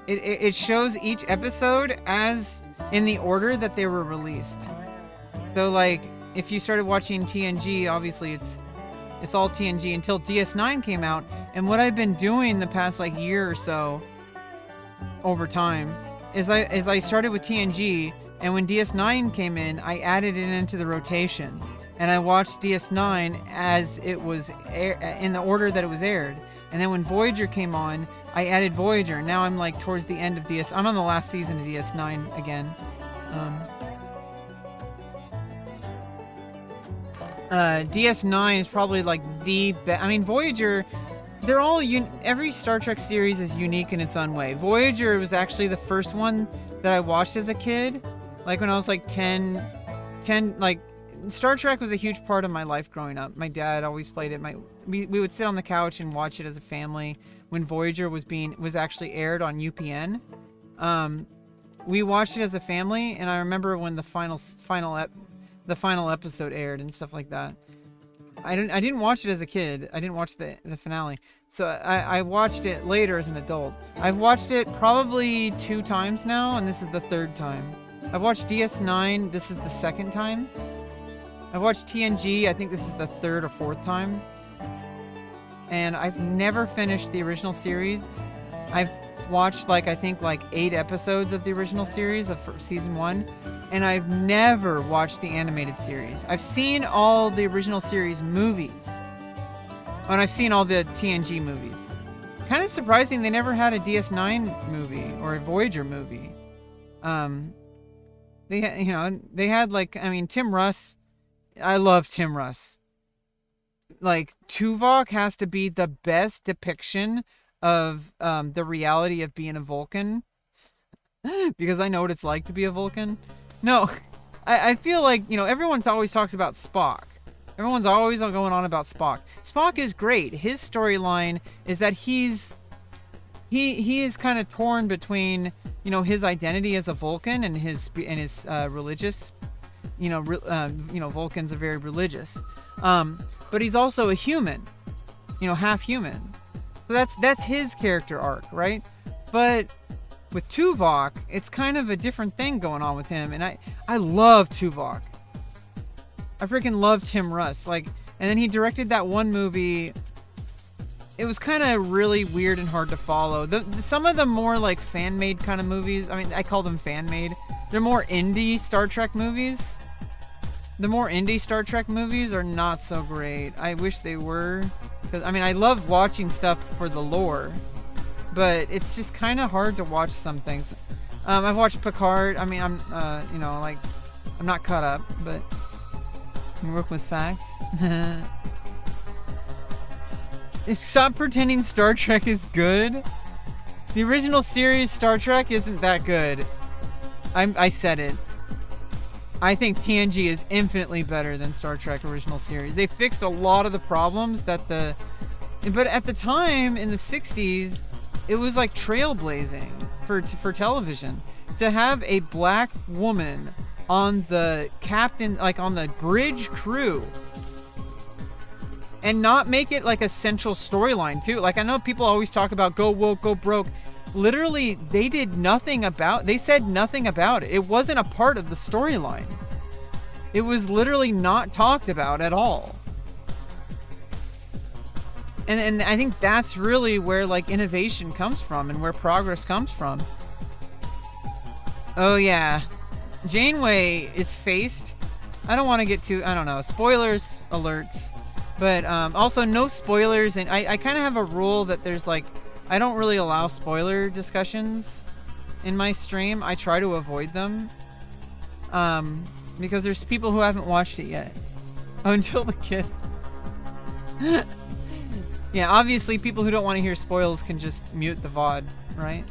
It shows each episode as in the order that they were released. So like, if you started watching TNG, obviously it's all TNG until DS9 came out. And what I've been doing the past like year or so, over time, is I started with TNG, and when DS9 came in, I added it into the rotation, and I watched DS9 as it was in the order that it was aired. And then when Voyager came on, I added Voyager. Now I'm like towards the end of I'm on the last season of DS9 again. DS9 is probably like the best. I mean, Voyager, they're all every Star Trek series is unique in its own way. Voyager was actually the first one that I watched as a kid, like when I was like 10. Like, Star Trek was a huge part of my life growing up. My dad always played it. We would sit on the couch and watch it as a family when Voyager was actually aired on UPN. We watched it as a family, and I remember when the final episode aired and stuff like that. I didn't watch it as a kid. I didn't watch the finale. So I watched it later as an adult. I've watched it probably 2 times now, and this is the 3rd time. I've watched DS9. This is the 2nd time. I've watched TNG. I think this is the 3rd or 4th time. And I've never finished the original series. I've watched I think 8 episodes of the original series of season 1. And I've never watched the animated series. I've seen all the original series movies. And I've seen all the TNG movies. Kind of surprising they never had a DS9 movie or a Voyager movie. They had Tim Russ. I love Tim Russ. Like, Tuvok has to be the best depiction of the reality of being a Vulcan. Because I know what it's like to be a Vulcan. No, I feel like, everyone always talks about Spock. Everyone's always going on about Spock. Spock is great. His storyline is that he is kind of torn between, his identity as a Vulcan and his religious, Vulcans are very religious. But he's also a human, half human. So that's his character arc, right? But with Tuvok, it's kind of a different thing going on with him. And I love Tuvok. I freaking love Tim Russ. Like, and then he directed that one movie. It was kind of really weird and hard to follow. Some of the more like fan-made kind of movies, I mean, I call them fan-made. They're more indie Star Trek movies. The more indie Star Trek movies are not so great. I wish they were. Because, I mean, I love watching stuff for the lore. But it's just kind of hard to watch some things. I've watched Picard. I mean, I'm, you know, like, I'm not caught up, but I work with facts. Stop pretending Star Trek is good. The original series Star Trek isn't that good. I said it. I think TNG is infinitely better than Star Trek original series. They fixed a lot of the problems that but at the time in the 60s, it was like trailblazing for television. To have a black woman on the captain, like on the bridge crew, and not make it like a central storyline too. Like, I know people always talk about go woke, go broke. Literally, they said nothing about it. It wasn't a part of the storyline. It was literally not talked about at all. And I think that's really where like innovation comes from and where progress comes from. Oh yeah. Janeway is faced. I don't want to get too, I don't know, spoilers alerts. But also no spoilers, and I kind of have a rule that there's like, I don't really allow spoiler discussions in my stream. I try to avoid them. Because there's people who haven't watched it yet. Oh, until the kiss. Yeah, obviously people who don't want to hear spoils can just mute the VOD, right?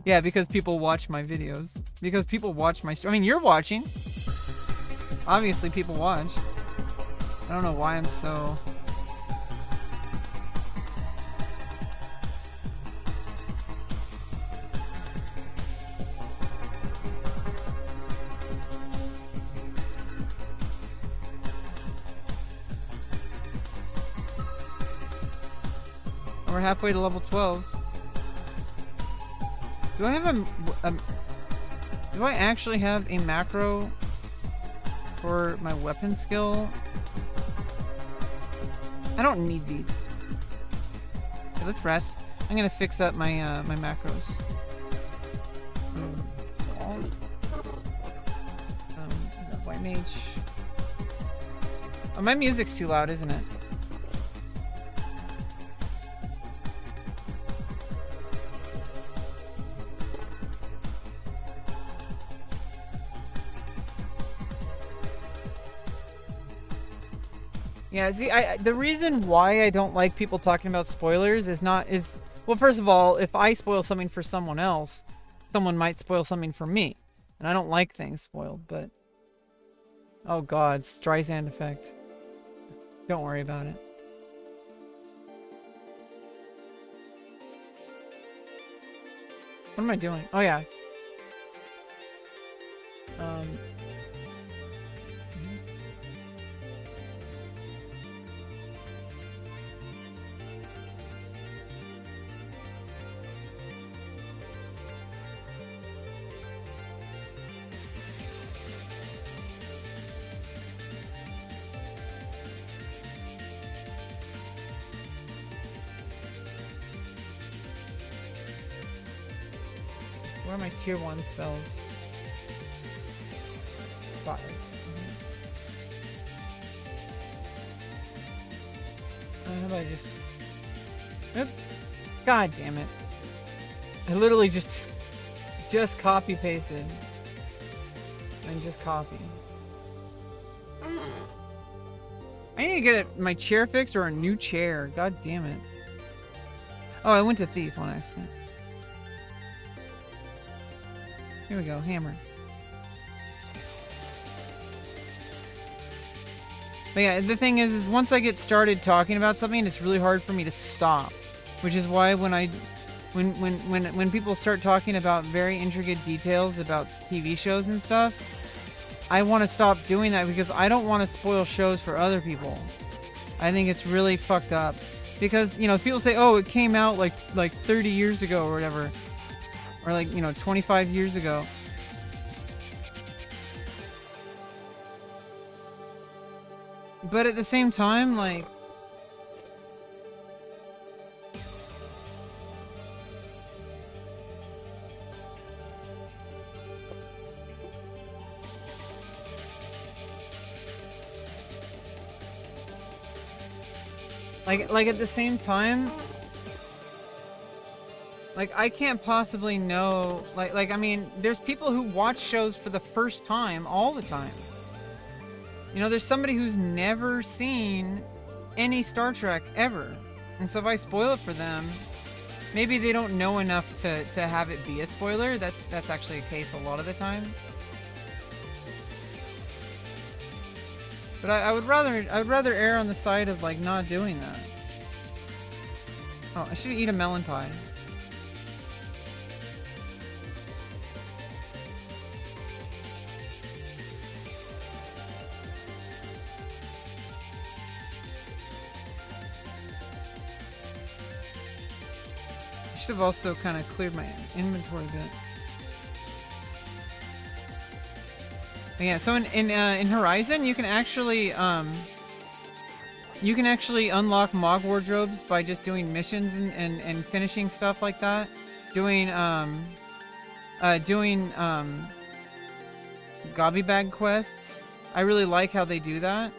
Yeah, because people watch my videos. Because people watch my stream. I mean, you're watching. Obviously people watch. I don't know why I'm so... We're halfway to level 12. Do I have do I actually have a macro for my weapon skill? I don't need these. Okay, let's rest. I'm gonna fix up my my macros. White mage. Oh, my music's too loud, isn't it? Yeah, see, the reason why I don't like people talking about spoilers is well, first of all, if I spoil something for someone else, someone might spoil something for me. And I don't like things spoiled, but... Oh god, Streisand effect. Don't worry about it. What am I doing? Oh yeah. Where are my tier 1 spells? 5. How about I just... Oop. God damn it. I literally just copy pasted. And just copy. I need to get my chair fixed or a new chair. God damn it. Oh, I went to Thief on accident. Here we go, hammer. But yeah, the thing is once I get started talking about something, it's really hard for me to stop. Which is why when people start talking about very intricate details about TV shows and stuff, I want to stop doing that because I don't want to spoil shows for other people. I think it's really fucked up. Because, you know, people say, oh, it came out like 30 years ago or whatever. Or like, you know, 25 years ago. But at the same time, like... Like at the same time, like I can't possibly know, like I mean, there's people who watch shows for the first time all the time. You know, there's somebody who's never seen any Star Trek ever. And so if I spoil it for them, maybe they don't know enough to have it be a spoiler. That's actually a case a lot of the time. But I would rather err on the side of like not doing that. Oh, I should eat a melon pie. I should have also kind of cleared my inventory a bit. Yeah, so in Horizon, you can actually unlock Mog wardrobes by just doing missions and finishing stuff like that. Doing gobby bag quests. I really like how they do that,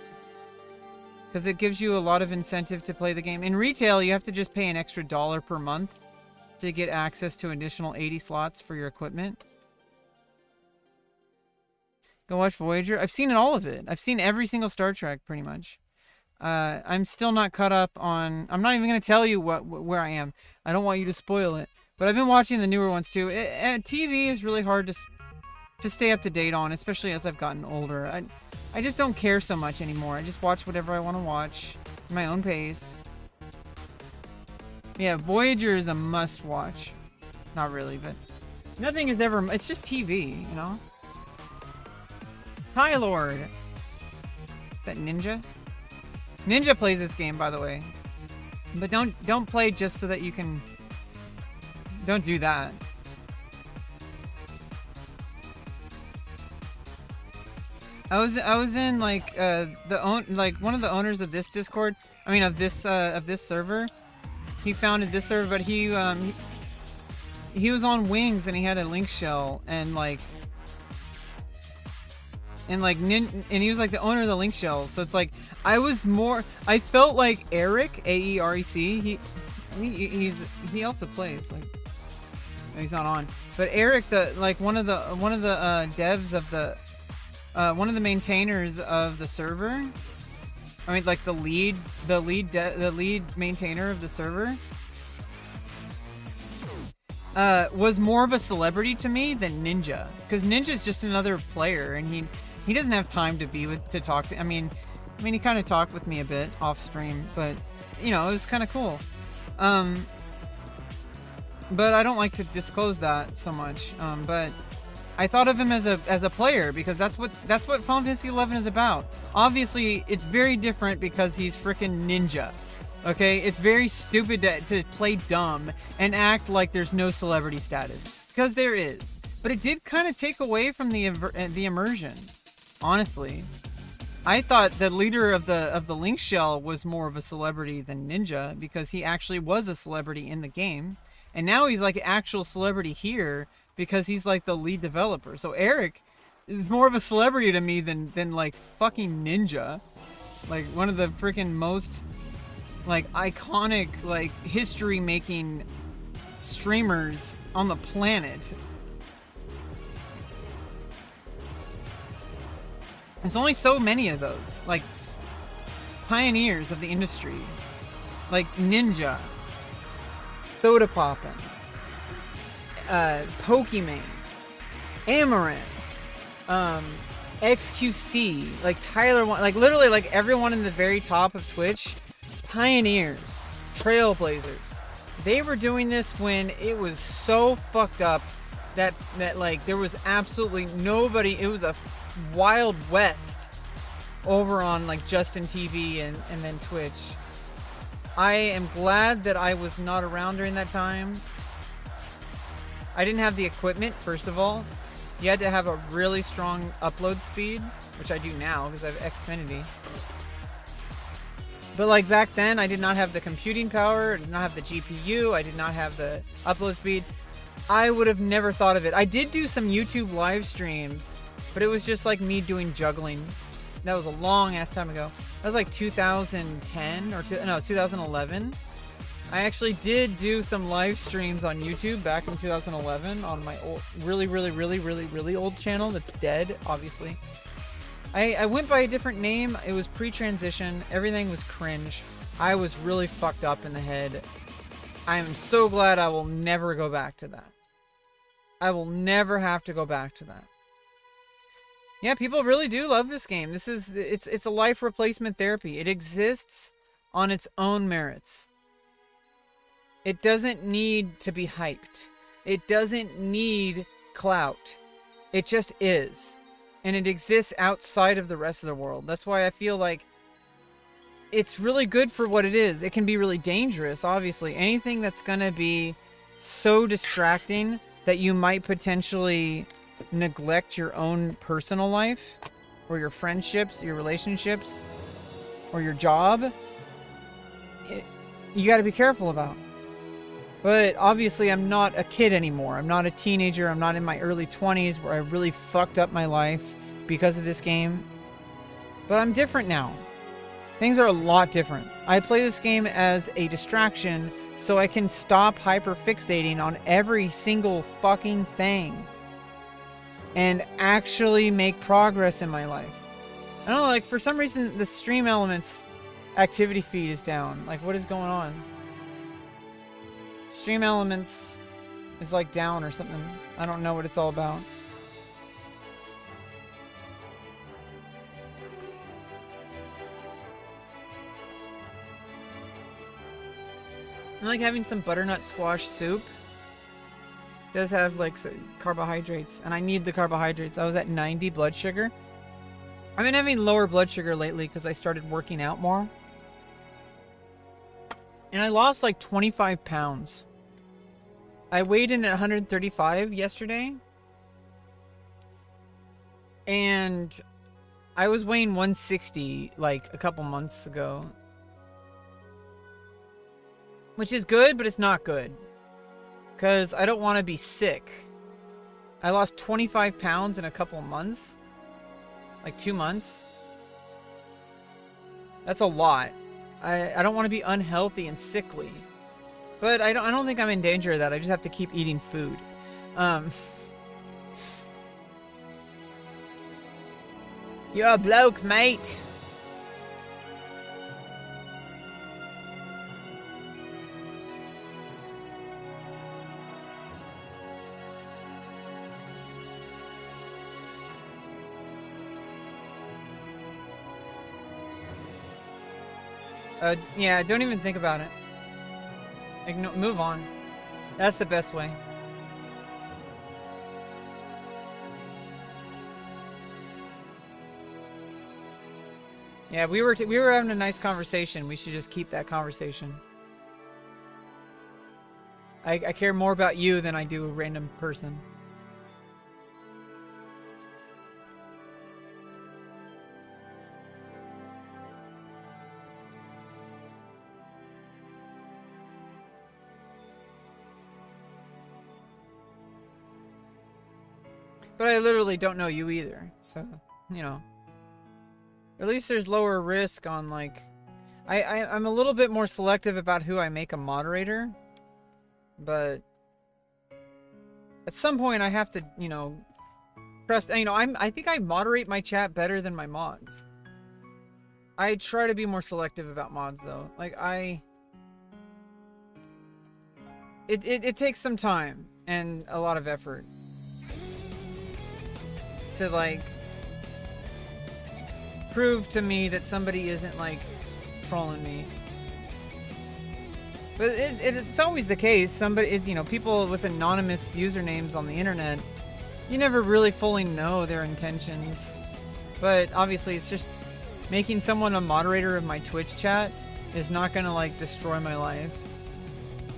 because it gives you a lot of incentive to play the game. In retail, you have to just pay an extra $1 per month to get access to additional 80 slots for your equipment. Go watch Voyager. I've seen all of it. I've seen every single Star Trek, pretty much. I'm still not caught up on... I'm not even going to tell you where I am. I don't want you to spoil it. But I've been watching the newer ones, too. TV is really hard to stay up to date on, especially as I've gotten older. I just don't care so much anymore. I just watch whatever I want to watch at my own pace. Yeah, Voyager is a must-watch. Not really, but... Nothing is ever... It's just TV, you know? Hi, Lord. Is that Ninja? Ninja plays this game, by the way. But don't play just so that you can... Don't do that. I was in like one of the owners of this Discord. I mean of this server. He founded this server, but he was on Wings and he had a link shell and he was like the owner of the link shell. So it's like I felt like Eric, AEREC. He also plays like. No, he's not on. But Eric, one of the devs of the one of the maintainers of the server. I mean, like the lead maintainer of the server. Was more of a celebrity to me than Ninja, because Ninja's just another player, and he doesn't have time to talk to. I mean, he kind of talked with me a bit off stream, but you know, it was kind of cool. But I don't like to disclose that so much. But I thought of him as a player, because that's what Final Fantasy XI is about. Obviously, it's very different because he's freaking Ninja. Okay, it's very stupid to play dumb and act like there's no celebrity status, because there is. But it did kind of take away from the immersion. Honestly, I thought the leader of the Link Shell was more of a celebrity than Ninja, because he actually was a celebrity in the game, and now he's like an actual celebrity here because he's like the lead developer. So Eric is more of a celebrity to me than like fucking Ninja, like one of the freaking most like iconic, like history making streamers on the planet. There's only so many of those, like pioneers of the industry, like Ninja, Soda Poppin', Pokimane, Amaranth, XQC, like Tyler, like literally like everyone in the very top of Twitch. Pioneers, trailblazers. They were doing this when it was so fucked up that like there was absolutely nobody. It was a wild west over on like Justin TV and then Twitch. I am glad that I was not around during that time. I didn't have the equipment, first of all. You had to have a really strong upload speed, which I do now because I have Xfinity. But like back then, I did not have the computing power, I did not have the GPU, I did not have the upload speed. I would have never thought of it. I did do some YouTube live streams, but it was just like me doing juggling. That was a long ass time ago. That was like 2010 or 2011. I actually did do some live streams on YouTube back in 2011 on my old, really old channel that's dead, obviously. I went by a different name. It was pre-transition. Everything was cringe. I was really fucked up in the head. I am so glad I will never go back to that. I will never have to go back to that. Yeah, people really do love this game. It's a life replacement therapy. It exists on its own merits. It doesn't need to be hyped. It doesn't need clout. It just is. And it exists outside of the rest of the world. That's why I feel like it's really good for what it is. It can be really dangerous, obviously. Anything that's going to be so distracting that you might potentially neglect your own personal life or your friendships, your relationships, or your job, you got to be careful about. But obviously I'm not a kid anymore. I'm not a teenager. I'm not in my early 20s where I really fucked up my life because of this game. But I'm different now. Things are a lot different. I play this game as a distraction so I can stop hyperfixating on every single fucking thing and actually make progress in my life. I don't know, like for some reason the Stream Elements activity feed is down. Like what is going on? Stream Elements is like down or something. I don't know what it's all about. I like having some butternut squash soup. It does have like carbohydrates, and I need the carbohydrates. I was at 90 blood sugar. I've been having lower blood sugar lately because I started working out more. And I lost like 25 pounds. I weighed in at 135 yesterday. And I was weighing 160 like a couple months ago. Which is good, but it's not good. Because I don't want to be sick. I lost 25 pounds in a couple months. Like 2 months. That's a lot. I don't want to be unhealthy and sickly. But I don't think I'm in danger of that. I just have to keep eating food. You're a bloke, mate. Yeah, don't even think about it. Move on. That's the best way. Yeah, we were having a nice conversation. We should just keep that conversation. I care more about you than I do a random person. But I literally don't know you either, so, you know. At least there's lower risk on, like... I'm a little bit more selective about who I make a moderator. But... at some point I have to, you know... trust... You know, I think I moderate my chat better than my mods. I try to be more selective about mods, though. Like, It takes some time and a lot of effort to like prove to me that somebody isn't like trolling me. But it's always the case. Somebody, you know, people with anonymous usernames on the internet, you never really fully know their intentions. But obviously it's just making someone a moderator of my Twitch chat is not gonna like destroy my life.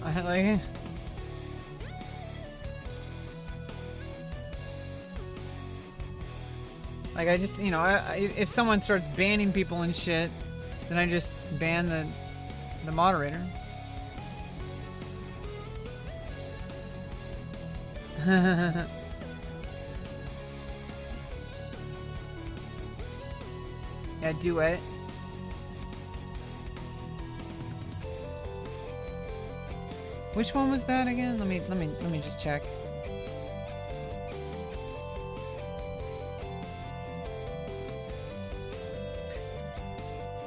I like. Like I just, you know, if someone starts banning people and shit, then I just ban the moderator. Yeah, duet. Which one was that again? Let me just check.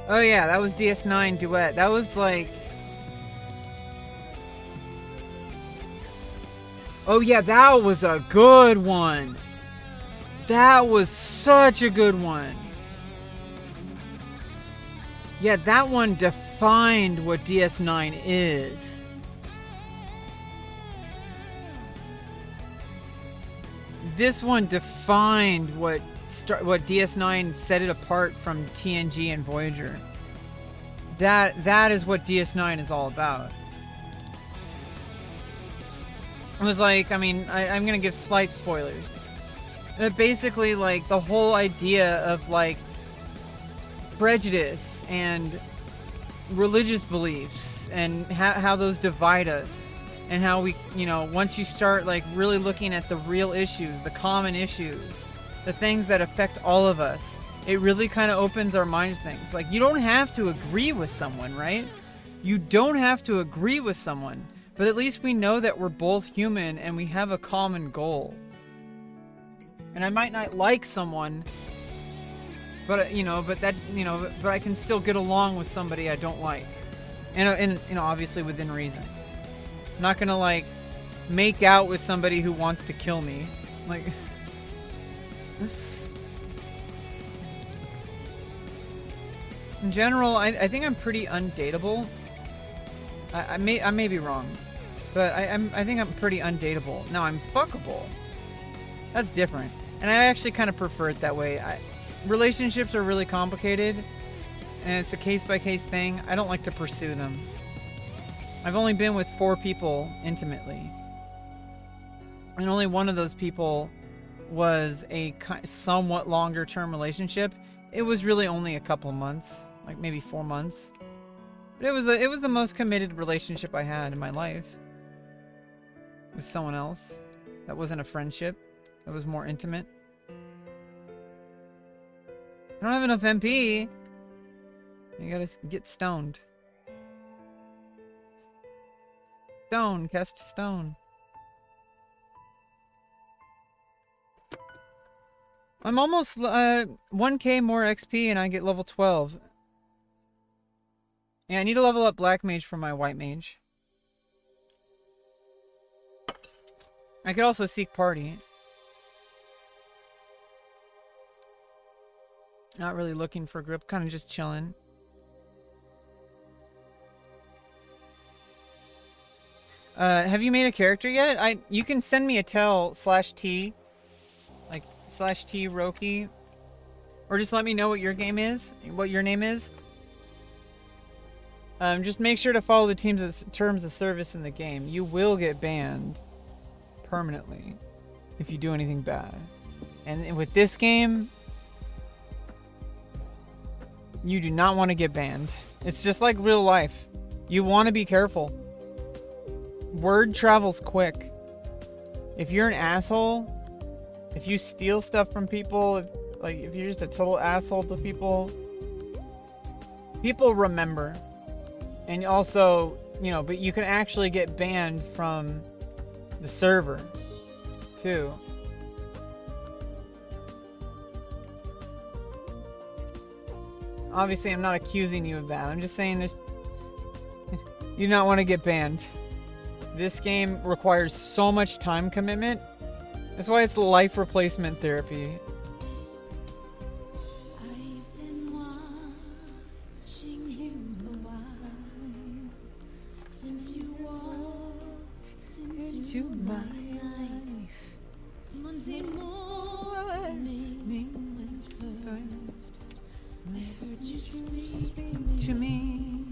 Oh yeah, that was DS9 duet. That was like... Oh yeah, that was a good one. That was such a good one. Yeah, that one defined what DS9 is. This one defined what DS9 set it apart from TNG and Voyager. That is what DS9 is all about. It was like, I mean, I'm gonna give slight spoilers. Basically, like, the whole idea of, like, prejudice and religious beliefs and how those divide us. And how we, you know, once you start, like, really looking at the real issues, the common issues, the things that affect all of us, it really kind of opens our minds to things. Like, you don't have to agree with someone, right? You don't have to agree with someone. But at least we know that we're both human and we have a common goal. And I might not like someone, but, you know, but I can still get along with somebody I don't like. And you know, obviously within reason. I'm not gonna, like, make out with somebody who wants to kill me. Like... In general, I think I'm pretty undateable. I may be wrong, but I think I'm pretty undateable. Now I'm fuckable. That's different, and I actually kind of prefer it that way. Relationships are really complicated, and it's a case-by-case thing. I don't like to pursue them. I've only been with 4 people intimately, and only one of those people was a somewhat longer-term relationship. It was really only a couple months, like maybe 4 months. But it was the most committed relationship I had in my life. With someone else. That wasn't a friendship. That was more intimate. I don't have enough MP. You gotta get stoned. Stone, cast stone. I'm almost 1k more XP and I get level 12. Yeah, I need to level up Black Mage for my White Mage. I could also seek party. Not really looking for grip, kind of just chilling. Have you made a character yet? You can send me a /T, like /T Roki, or just let me know what your game is, what your name is. Just make sure to follow the terms of service in the game. You will get banned permanently if you do anything bad. And with this game, you do not want to get banned. It's just like real life. You want to be careful. Word travels quick. If you're an asshole, if you steal stuff from people, if you're just a total asshole to people, people remember. And also, you know, but you can actually get banned from the server, too. Obviously, I'm not accusing you of that. I'm just saying there's... you do not want to get banned. This game requires so much time commitment. That's why it's life replacement therapy. Into my life. Monday morning when first I heard you speak to me.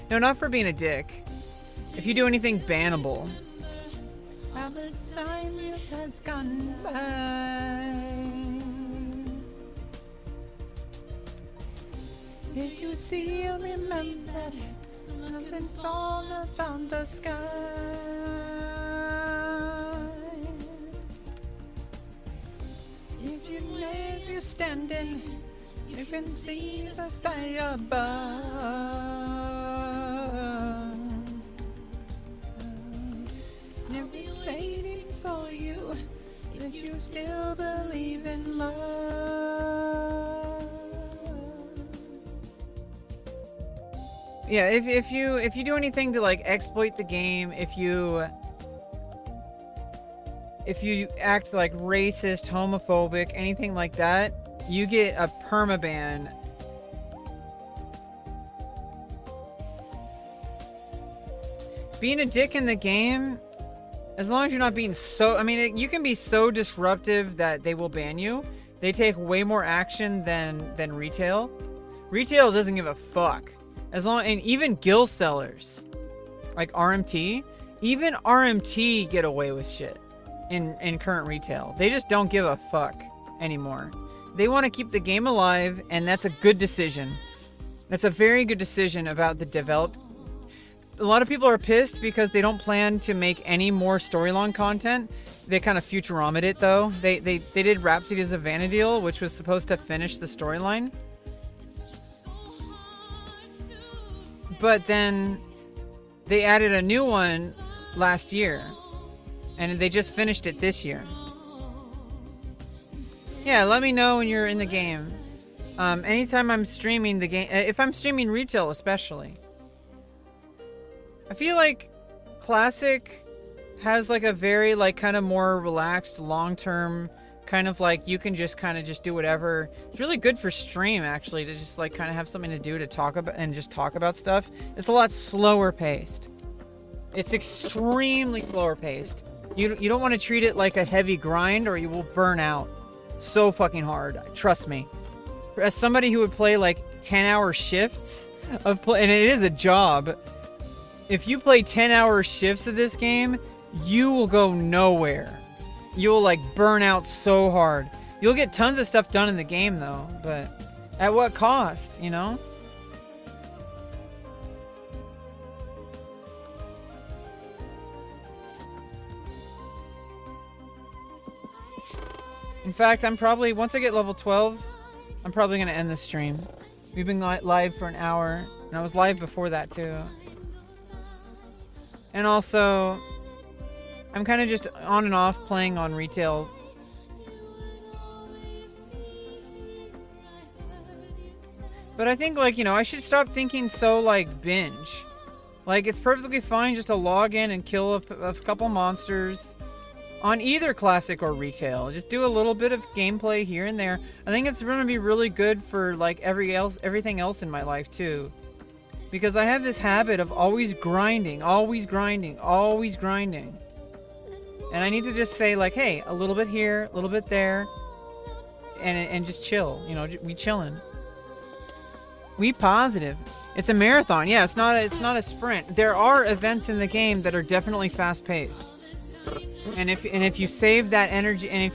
No, not for being a dick. If you do anything bannable. How the time has gone by. If you see, you'll remember that nothing fallen from the sky. If you're standing, you can see the sky above. They'll be waiting for you if you still believe in love. Yeah, if you do anything to like exploit the game, if you act like racist, homophobic, anything like that, you get a permaban. Being a dick in the game, as long as you're not being so, I mean, you can be so disruptive that they will ban you. They take way more action than retail. Retail doesn't give a fuck. As long, and even gill sellers, like RMT, even RMT get away with shit in current retail. They just don't give a fuck anymore. They want to keep the game alive, and that's a good decision. That's a very good decision about the develop. A lot of people are pissed because they don't plan to make any more storyline content. They kind of Futurama it though. They did Rhapsodies of Vana'diel, which was supposed to finish the storyline. But then they added a new one last year, and they just finished it this year. Yeah, let me know when you're in the game. Anytime I'm streaming the game, if I'm streaming retail especially. I feel like Classic has like a very like kind of more relaxed long-term kind of like you can just kind of just do whatever. It's really good for stream actually to just like kind of have something to do to talk about and just talk about stuff. It's a lot slower paced. It's extremely slower paced. You don't want to treat it like a heavy grind or you will burn out so fucking hard. Trust me. As somebody who would play like 10-hour shifts of play, and it is a job. If you play 10-hour shifts of this game, you will go nowhere. You'll like burn out so hard. You'll get tons of stuff done in the game though, but at what cost, you know? In fact, I'm probably, once I get level 12, I'm probably going to end the stream. We've been live for an hour, and I was live before that too. And also, I'm kind of just on and off playing on retail. But I think, like, you know, I should stop thinking so, like, binge. Like, it's perfectly fine just to log in and kill a couple monsters on either Classic or retail. Just do a little bit of gameplay here and there. I think it's going to be really good for, like, everything else in my life, too. Because I have this habit of always grinding, always grinding, always grinding. And I need to just say, like, hey, a little bit here, a little bit there, and just chill. You know, we chilling. We positive. It's a marathon. Yeah, it's not a sprint. There are events in the game that are definitely fast-paced. And if you save that energy, and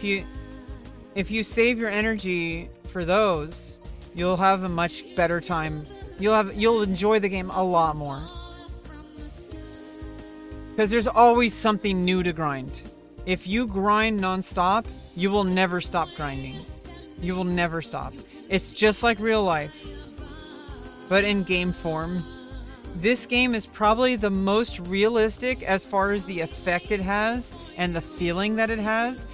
if you save your energy for those, you'll have a much better time. You'll enjoy the game a lot more. Because there's always something new to grind. If you grind non-stop, you will never stop grinding. You will never stop. It's just like real life, but in game form. This game is probably the most realistic as far as the effect it has and the feeling that it has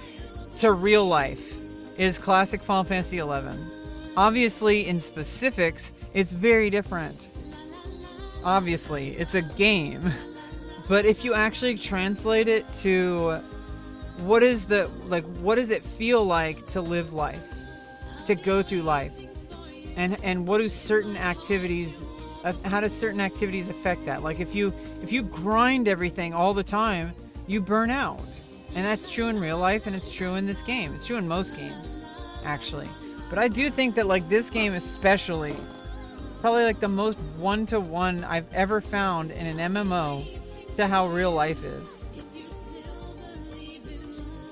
to real life is classic Final Fantasy XI. Obviously, in specifics, it's very different. Obviously, it's a game. But if you actually translate it to what does it feel like to live life, to go through life, and what do certain activities, how do certain activities affect that? Like if you grind everything all the time, you burn out, and that's true in real life, and it's true in this game. It's true in most games, actually. But I do think that like this game especially, probably like the most one-to-one I've ever found in an MMO to how real life is.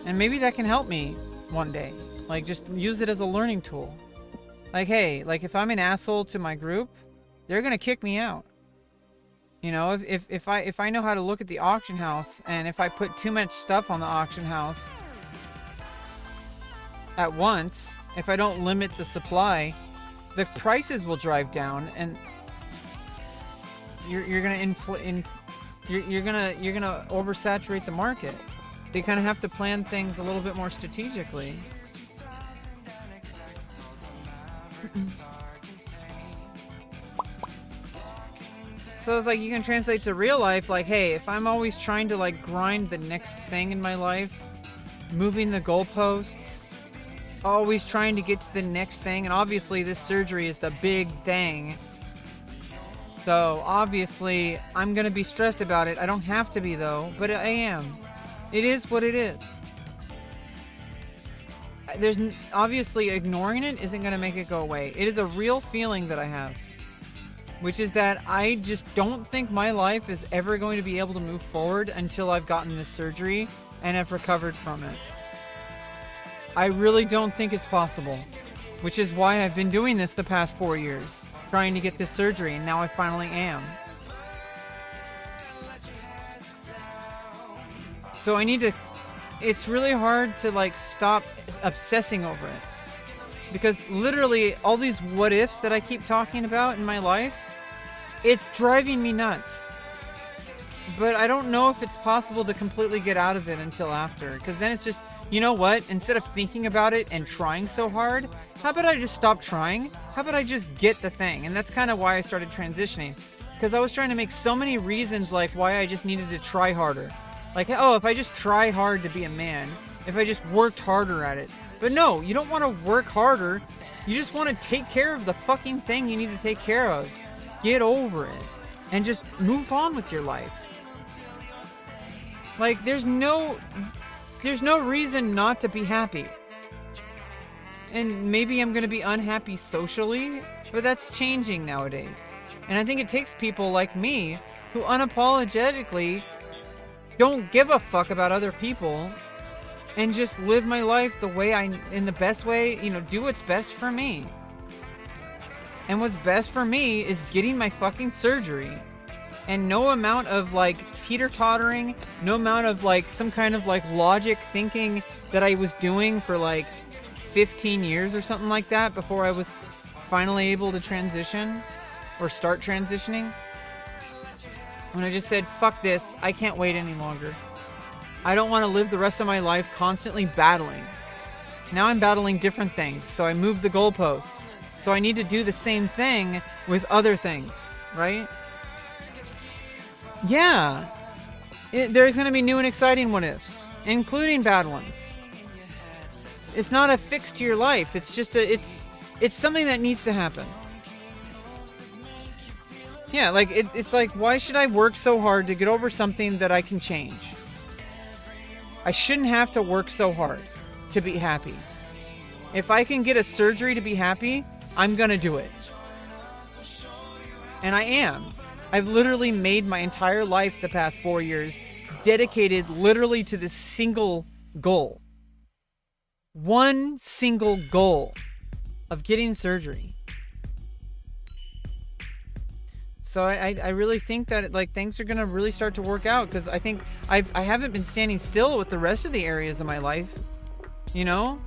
And maybe that can help me one day. Like, just use it as a learning tool. Like, hey, like if I'm an asshole to my group, they're gonna kick me out. You know, if I know how to look at the auction house, and if I put too much stuff on the auction house at once, if I don't limit the supply, the prices will drive down, and you're gonna you're gonna oversaturate the market. You kind of have to plan things a little bit more strategically. So it's like you can translate to real life, like, hey, if I'm always trying to like grind the next thing in my life, moving the goalposts, always trying to get to the next thing, and obviously this surgery is the big thing. So obviously I'm gonna be stressed about it. I don't have to be though, but I am. It is what it is. There's obviously ignoring it isn't gonna make it go away. It is a real feeling that I have, which is that I just don't think my life is ever going to be able to move forward until I've gotten this surgery and have recovered from it. I really don't think it's possible, which is why I've been doing this the past 4 years, trying to get this surgery, and now I finally am. So I need to, it's really hard to like stop obsessing over it. Because literally all these what ifs that I keep talking about in my life, it's driving me nuts. But I don't know if it's possible to completely get out of it until after. Because then it's just, you know what? Instead of thinking about it and trying so hard, how about I just stop trying? How about I just get the thing? And that's kind of why I started transitioning. Because I was trying to make so many reasons like why I just needed to try harder. Like, oh, if I just try hard to be a man, if I just worked harder at it. But no, you don't want to work harder. You just want to take care of the fucking thing you need to take care of. Get over it. And just move on with your life. Like, there's no reason not to be happy. And maybe I'm going to be unhappy socially, but that's changing nowadays. And I think it takes people like me who unapologetically don't give a fuck about other people and just live my life the way in the best way, you know, do what's best for me. And what's best for me is getting my fucking surgery. And no amount of like teeter-tottering, no amount of like some kind of like logic thinking that I was doing for like 15 years or something like that before I was finally able to transition or start transitioning. When I just said, fuck this, I can't wait any longer. I don't want to live the rest of my life constantly battling. Now I'm battling different things, so I moved the goalposts. So I need to do the same thing with other things, right? Yeah. There's going to be new and exciting what-ifs, including bad ones. It's not a fix to your life. It's just it's something that needs to happen. Yeah, like, it's like, why should I work so hard to get over something that I can change? I shouldn't have to work so hard to be happy. If I can get a surgery to be happy, I'm gonna do it. And I am. I've literally made my entire life the past 4 years dedicated literally to this single goal. One single goal of getting surgery. So I really think that like things are gonna really start to work out, because I think I haven't been standing still with the rest of the areas of my life, you know?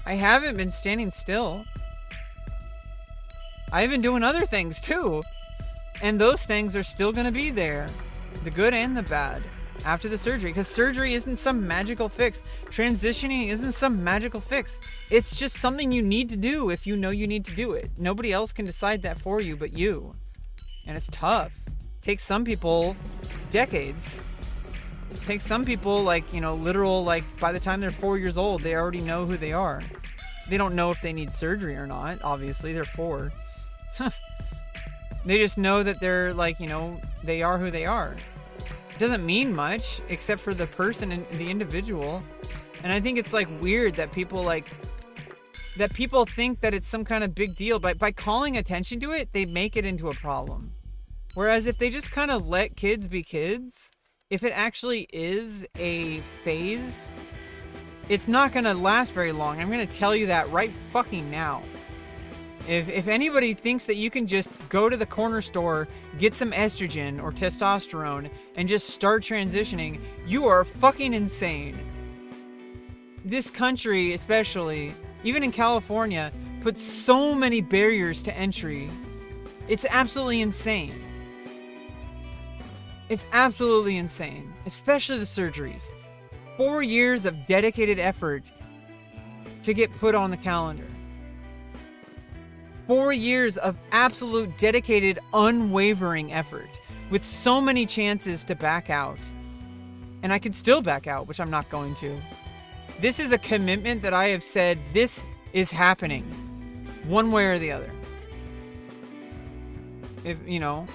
I haven't been standing still. I've been doing other things too, and those things are still gonna be there, the good and the bad, after the surgery, because surgery isn't some magical fix. Transitioning isn't some magical fix. It's just something you need to do if you know you need to do it. Nobody else can decide that for you but you. And it's tough. It takes some people decades. It takes some people like, you know, literal, like by the time they're 4 years old, they already know who they are. They don't know if they need surgery or not. Obviously, they're 4. They just know that they're like, you know, they are who they are. Doesn't mean much except for the person and the individual. And I think it's like weird that people like that people think that it's some kind of big deal. By calling attention to it, they make it into a problem. Whereas if they just kind of let kids be kids, if it actually is a phase, it's not going to last very long. I'm going to tell you that right fucking now. If anybody thinks that you can just go to the corner store, get some estrogen or testosterone, and just start transitioning, you are fucking insane. This country, especially, even in California, puts so many barriers to entry. It's absolutely insane. It's absolutely insane, especially the surgeries. 4 years of dedicated effort to get put on the calendar. 4 years of absolute, dedicated, unwavering effort with so many chances to back out. And I could still back out, which I'm not going to. This is a commitment that I have said this is happening one way or the other. If, you know,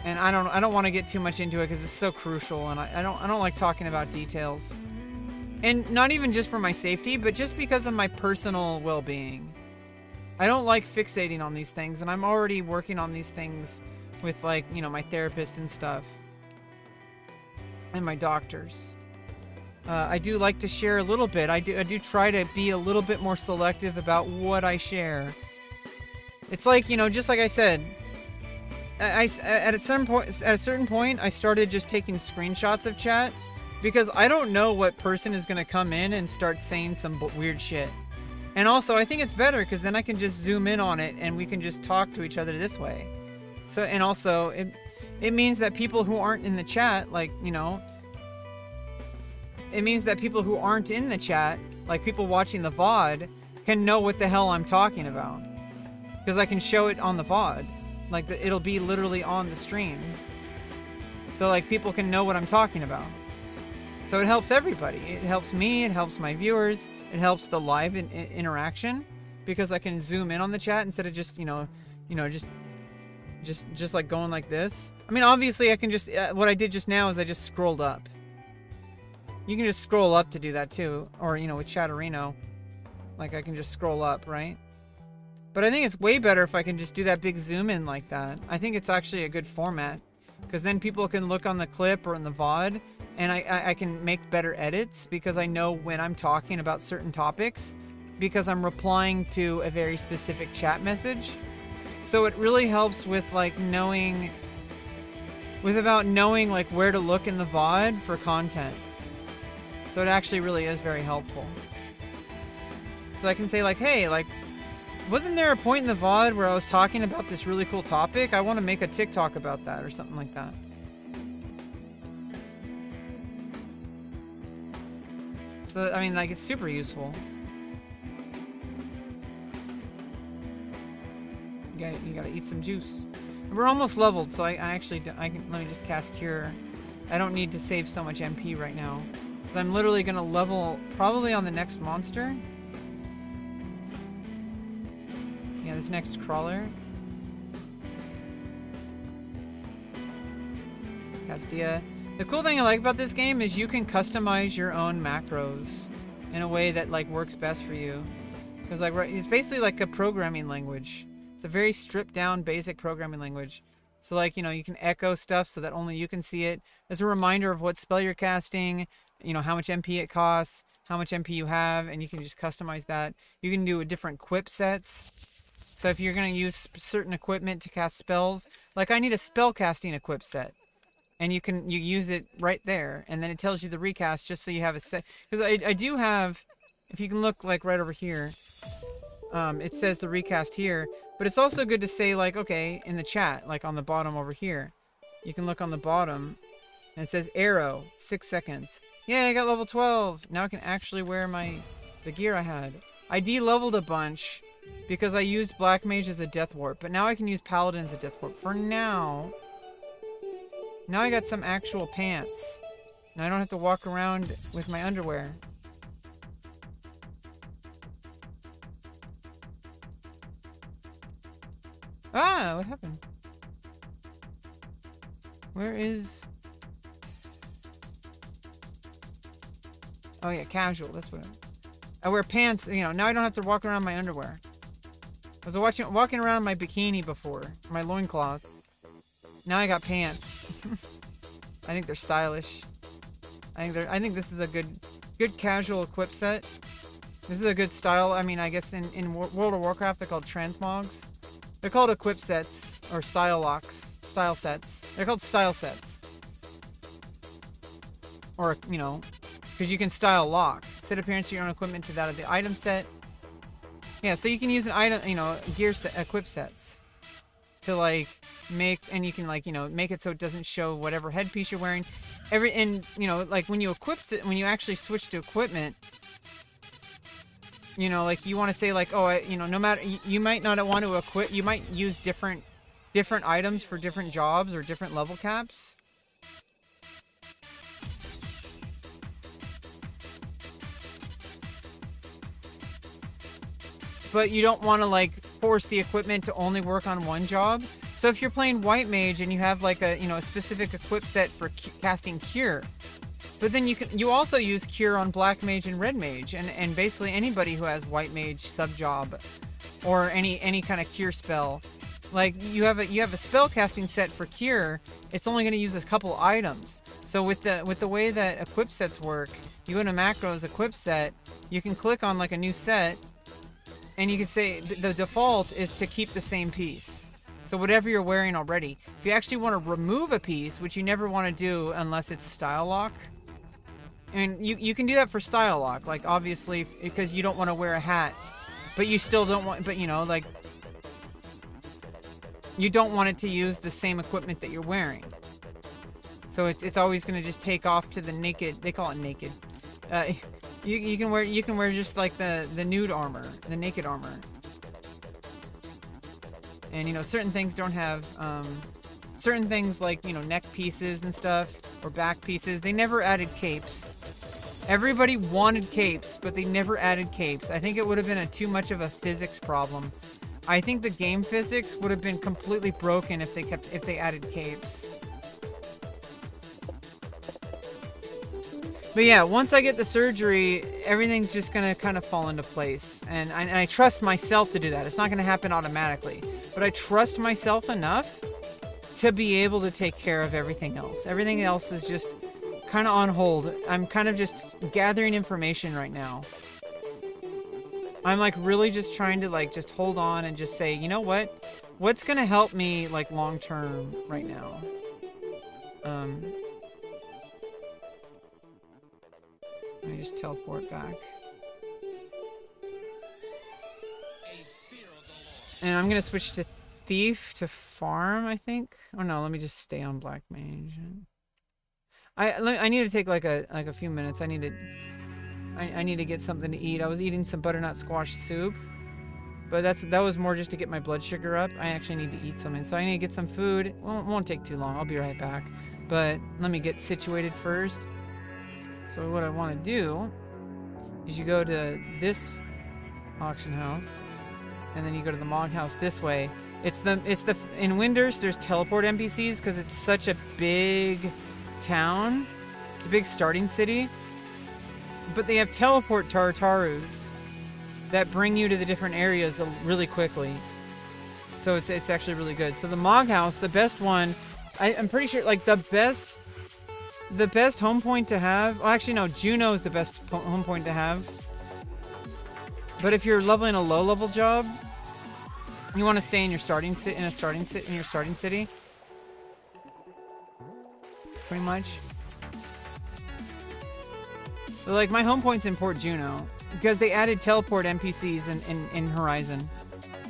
and I don't want to get too much into it because it's so crucial, and I don't like talking about details. And not even just for my safety, but just because of my personal well-being. I don't like fixating on these things, and I'm already working on these things with, like, you know, my therapist and stuff. And my doctors. I do like to share a little bit. I do try to be a little bit more selective about what I share. It's like, you know, just like I said, at a certain point, I started just taking screenshots of chat because I don't know what person is going to come in and start saying some weird shit. And also, I think it's better because then I can just zoom in on it and we can just talk to each other this way. So, and also, it means that people who aren't in the chat, like, you know, it means that people who aren't in the chat, like people watching the VOD, can know what the hell I'm talking about. Because I can show it on the VOD. Like, it'll be literally on the stream. So, like, people can know what I'm talking about. So it helps everybody. It helps me, it helps my viewers, it helps the live interaction, because I can zoom in on the chat instead of just, just like going like this. I mean, obviously I can just, what I did just now is I just scrolled up. You can just scroll up to do that too, or, you know, with Chatterino, like I can just scroll up, right? But I think it's way better if I can just do that big zoom in like that. I think it's actually a good format, because then people can look on the clip or in the VOD, and I can make better edits because I know when I'm talking about certain topics because I'm replying to a very specific chat message. So it really helps with like knowing like where to look in the VOD for content. So it actually really is very helpful. So I can say like, hey, like, wasn't there a point in the VOD where I was talking about this really cool topic? I want to make a TikTok about that or something like that. So, I mean, like, it's super useful. You gotta eat some juice. We're almost leveled, so I can, let me just cast Cure. I don't need to save so much MP right now. Because I'm literally gonna level probably on the next monster. Yeah, this next crawler. Castilla. The cool thing I like about this game is you can customize your own macros in a way that like works best for you. Because like it's basically like a programming language. It's a very stripped down basic programming language. So like, you know, you can echo stuff so that only you can see it. There's a reminder of what spell you're casting, you know, how much MP it costs, how much MP you have, and you can just customize that. You can do different equip sets. So if you're going to use certain equipment to cast spells, like I need a spell casting equip set. And you use it right there, and then it tells you the recast just so you have a set. Because I do have, if you can look like right over here, it says the recast here, but it's also good to say like, okay, in the chat, like on the bottom over here, you can look on the bottom, and it says arrow, 6 seconds. Yeah, I got level 12. Now I can actually wear the gear I had. I de-leveled a bunch because I used Black Mage as a Death Warp, but now I can use Paladin as a Death Warp. For now... Now I got some actual pants. Now I don't have to walk around with my underwear. Ah, what happened? Where is... Oh yeah, casual, that's what I wear pants, you know, now I don't have to walk around in my underwear. I was walking around in my bikini before, my loincloth. Now I got pants. I think they're stylish. I think this is a good casual equip set. This is a good style. I mean, I guess in World of Warcraft they're called transmogs. They're called equip sets or style sets. They're called style sets. Or, you know, because you can style lock. Set appearance of your own equipment to that of the item set. Yeah, so you can use an item, you know, gear set, equip sets to like make, and you can like, you know, make it so it doesn't show whatever headpiece you're wearing. And you know, like when you equip it, when you actually switch to equipment, you know, like you want to say like, oh, you know, no matter, you might not want to equip, you might use different items for different jobs or different level caps. But you don't want to like force the equipment to only work on one job. So if you're playing white mage and you have like a, you know, a specific equip set for casting cure, but then you also use cure on black mage and red mage, and basically anybody who has white mage sub job or any kind of cure spell. Like you have a spell casting set for cure, it's only going to use a couple items. So with the way that equip sets work, you go to macros equip set, you can click on like a new set, and you can say the default is to keep the same piece. So whatever you're wearing already. If you actually want to remove a piece, which you never want to do unless it's style lock, and you can do that for style lock, like obviously because you don't want to wear a hat, but you still don't want, but you know, like you don't want it to use the same equipment that you're wearing. So it's always going to just take off to the naked. They call it naked. You can wear just like the nude armor, the naked armor. And you know, certain things don't have certain things like, you know, neck pieces and stuff or back pieces. They never added capes. Everybody wanted capes, but they never added capes. I think it would have been too much of a physics problem. I think the game physics would have been completely broken if they added capes. But yeah, once I get the surgery, everything's just gonna kind of fall into place, and I trust myself to do that. It's not gonna happen automatically, but I trust myself enough to be able to take care of everything else. Everything else is just kind of on hold. I'm kind of just gathering information right now. I'm like really just trying to like just hold on and just say, you know what? What's gonna help me like long term right now? Let me just teleport back. And I'm gonna switch to thief to farm, I think. Oh no, let me just stay on black mage. I need to take like a few minutes. I need to get something to eat. I was eating some butternut squash soup, but that was more just to get my blood sugar up. I actually need to eat something, so I need to get some food. Well, it won't take too long. I'll be right back. But let me get situated first. So what I want to do is you go to this auction house, and then you go to the Mog house this way. It's the in Winders there's teleport NPCs because it's such a big town. It's a big starting city, but they have teleport Tartarus that bring you to the different areas really quickly. So it's actually really good. So the Mog house, the best one, I'm pretty sure like the best home point to have. Well, actually no, Juno is the best home point to have. But if you're leveling a low level job, you want to stay in your starting city. Pretty much. But like my home point's in Port Juno because they added teleport NPCs in Horizon.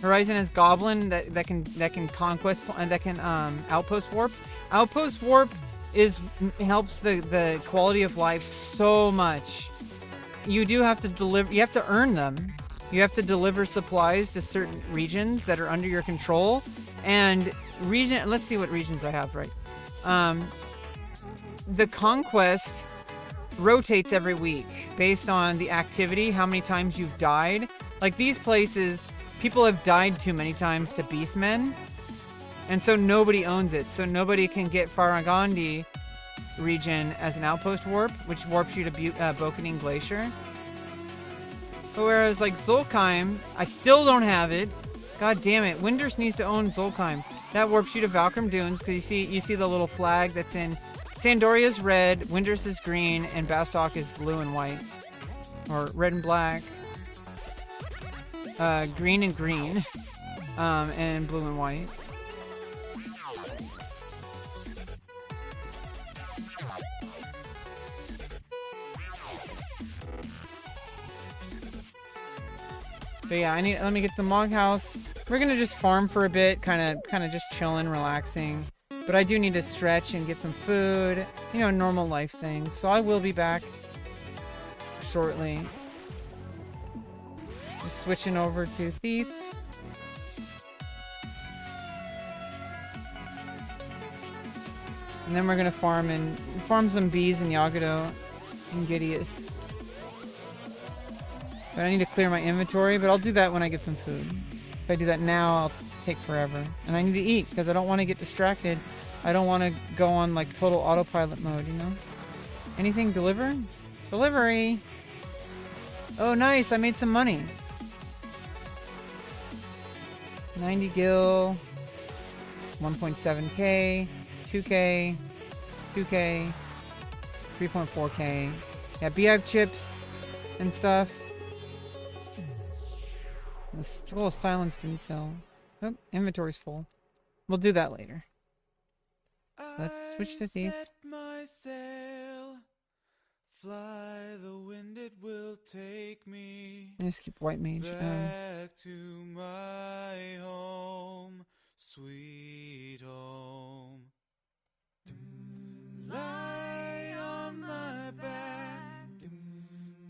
Horizon has Goblin that can conquest and that can outpost warp. Outpost warp helps the quality of life so much. You do have to deliver. You have to earn them. You have to deliver supplies to certain regions that are under your control. And let's see what regions I have, right? The conquest rotates every week based on the activity, how many times you've died. Like these places, people have died too many times to beastmen. And so nobody owns it. So nobody can get Faragandi region as an outpost warp, which warps you to Bokening Glacier. But whereas like Zolkheim, I still don't have it. God damn it. Windurst needs to own Zolkheim. That warps you to Valkyrim Dunes because you see the little flag that's in Sandoria's red, Windurst is green, and Bastok is blue and white. Or red and black. Green and green. And blue and white. But yeah, let me get the Mog House. We're gonna just farm for a bit, kind of just chilling, relaxing. But I do need to stretch and get some food, you know, normal life things. So I will be back shortly. Just switching over to Thief. And then we're gonna farm some bees in Yagato and Gideus. But I need to clear my inventory, but I'll do that when I get some food. If I do that now, I'll take forever. And I need to eat, because I don't want to get distracted. I don't want to go on, like, total autopilot mode, you know? Anything deliver? Delivery! Oh, nice! I made some money. 90 gil. 1.7k. 2k. 2k. 3.4k. Yeah, beehive chips and stuff. The Scroll of Silence didn't sell. Oh, inventory's full. We'll do that later. Let's switch to Thief. Fly the wind, it will take me. And just keep White Mage. Back to my home, sweet home. Lie on my back.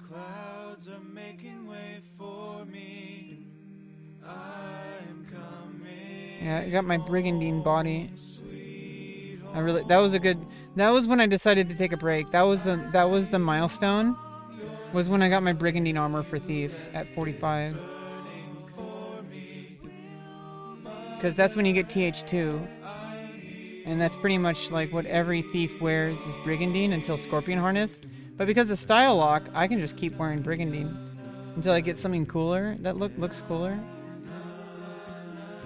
Clouds are making way for me. I'm coming. Yeah, I got my Brigandine body. That was when I decided to take a break. That was the milestone. Was when I got my Brigandine armor for Thief at 45. Because that's when you get TH2. And that's pretty much like what every Thief wears is Brigandine until Scorpion Harness. But because of Style Lock, I can just keep wearing Brigandine until I get something cooler that looks cooler.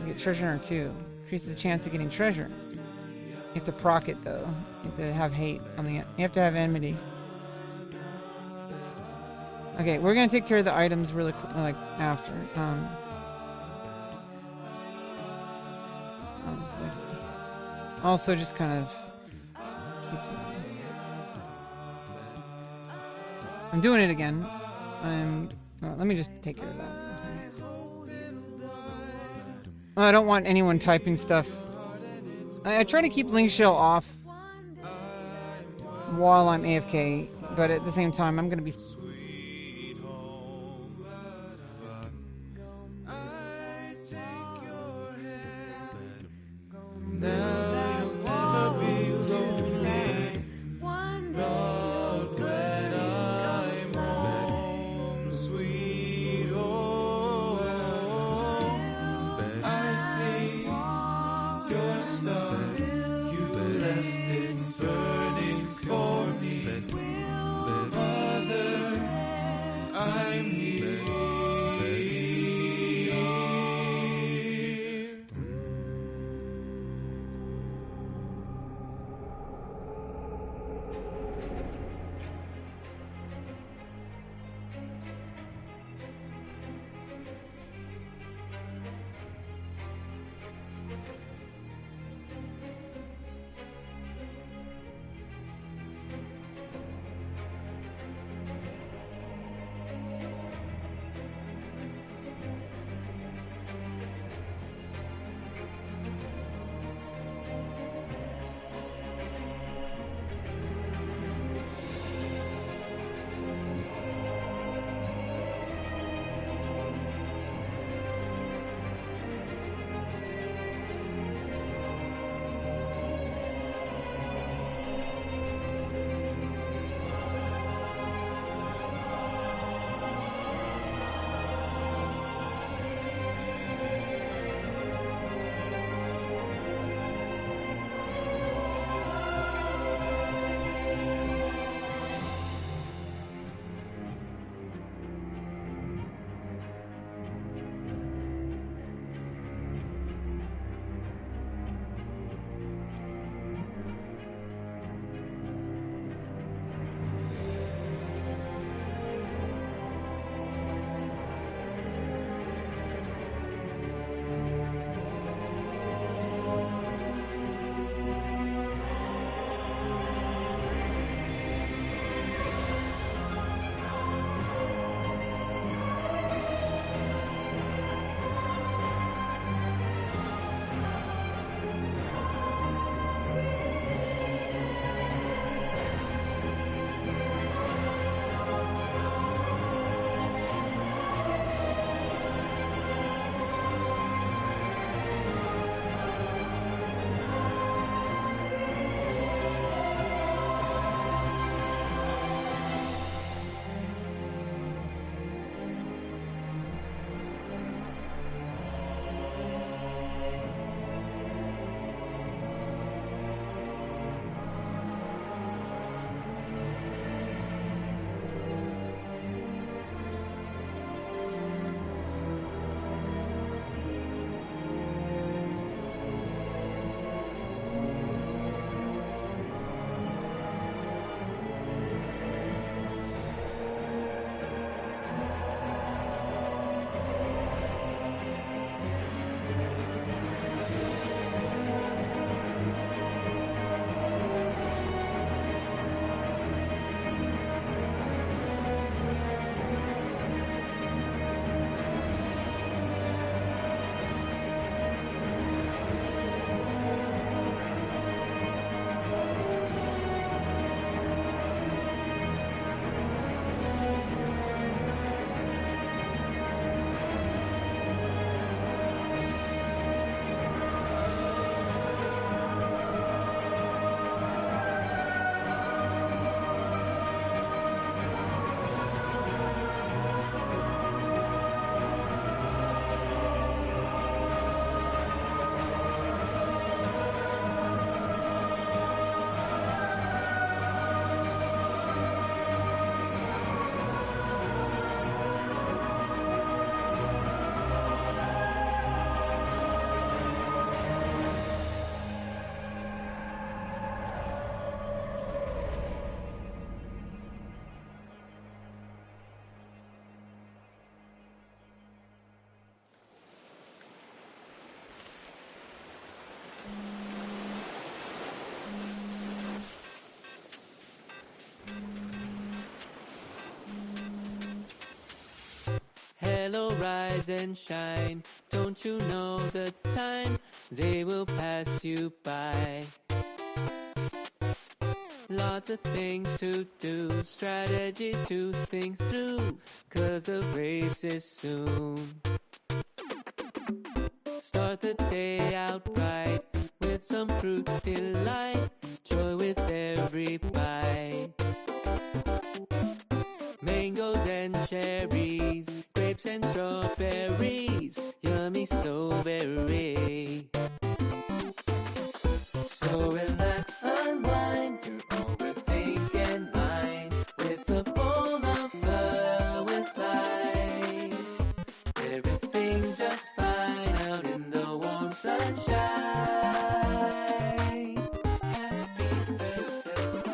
You get Treasure Hunter 2. Increases the chance of getting treasure. You have to proc it though. You have to have hate on the end. You have to have enmity. Okay, we're gonna take care of the items really quick, like after. Also just kind of keep I'm doing it again. Let me just take care of that. I don't want anyone typing stuff. I try to keep Link Shell off while I'm AFK, but at the same time, I'm gonna be. Hello, rise and shine. Don't you know the time? They will pass you by. Lots of things to do, strategies to think through, 'cause the race is soon. Start the day out right, with some fruit delight, joy with every bite. Mangoes and cherries, grapes and strawberries, yummy so very. So relax, unwind your overthinking mind, with a bowl of fun with life. Everything's just fine out in the warm sunshine. Happy breakfast,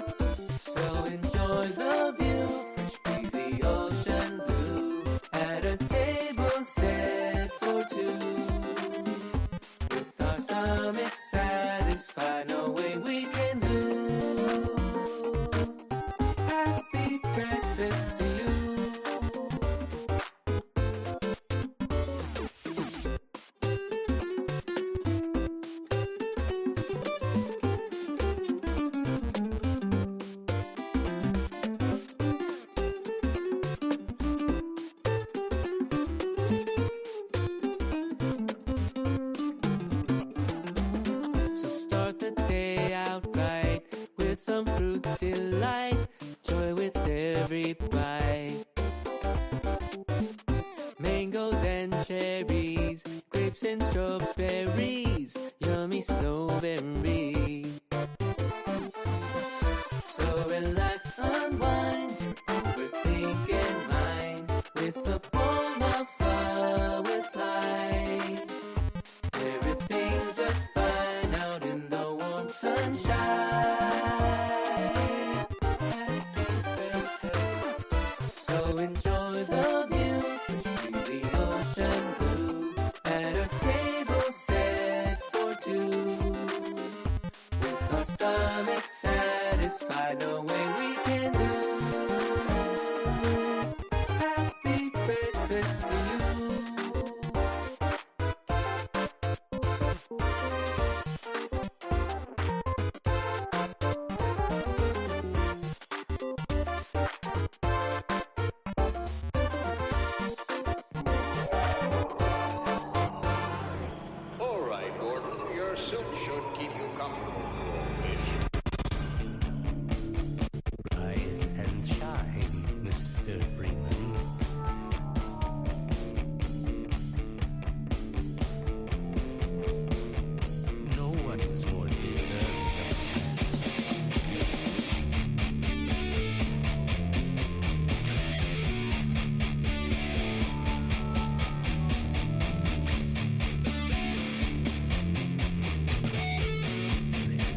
so enjoy the view, fresh breezy ocean blue, at a table set for two. With our stomachs satisfied, no way we can lose. Happy breakfast to you. So start the day out right, with some fruit delight, joy with every bite. Mangoes and cherries, grapes and strawberries, yummy so very. So relax, unwind your overthinking mind, with a bowl of fun with light. Everything's just fine out in the warm sunshine. Happy breakfast, so enjoy the view, fresh breezy ocean blue, at a table set for two. With our stomachs satisfied, no way we can lose. Happy breakfast to you. All right, Gordon, your suit should keep you comfortable for a wish. Rise and shine, Mr. Freeman. No one is more deserving of this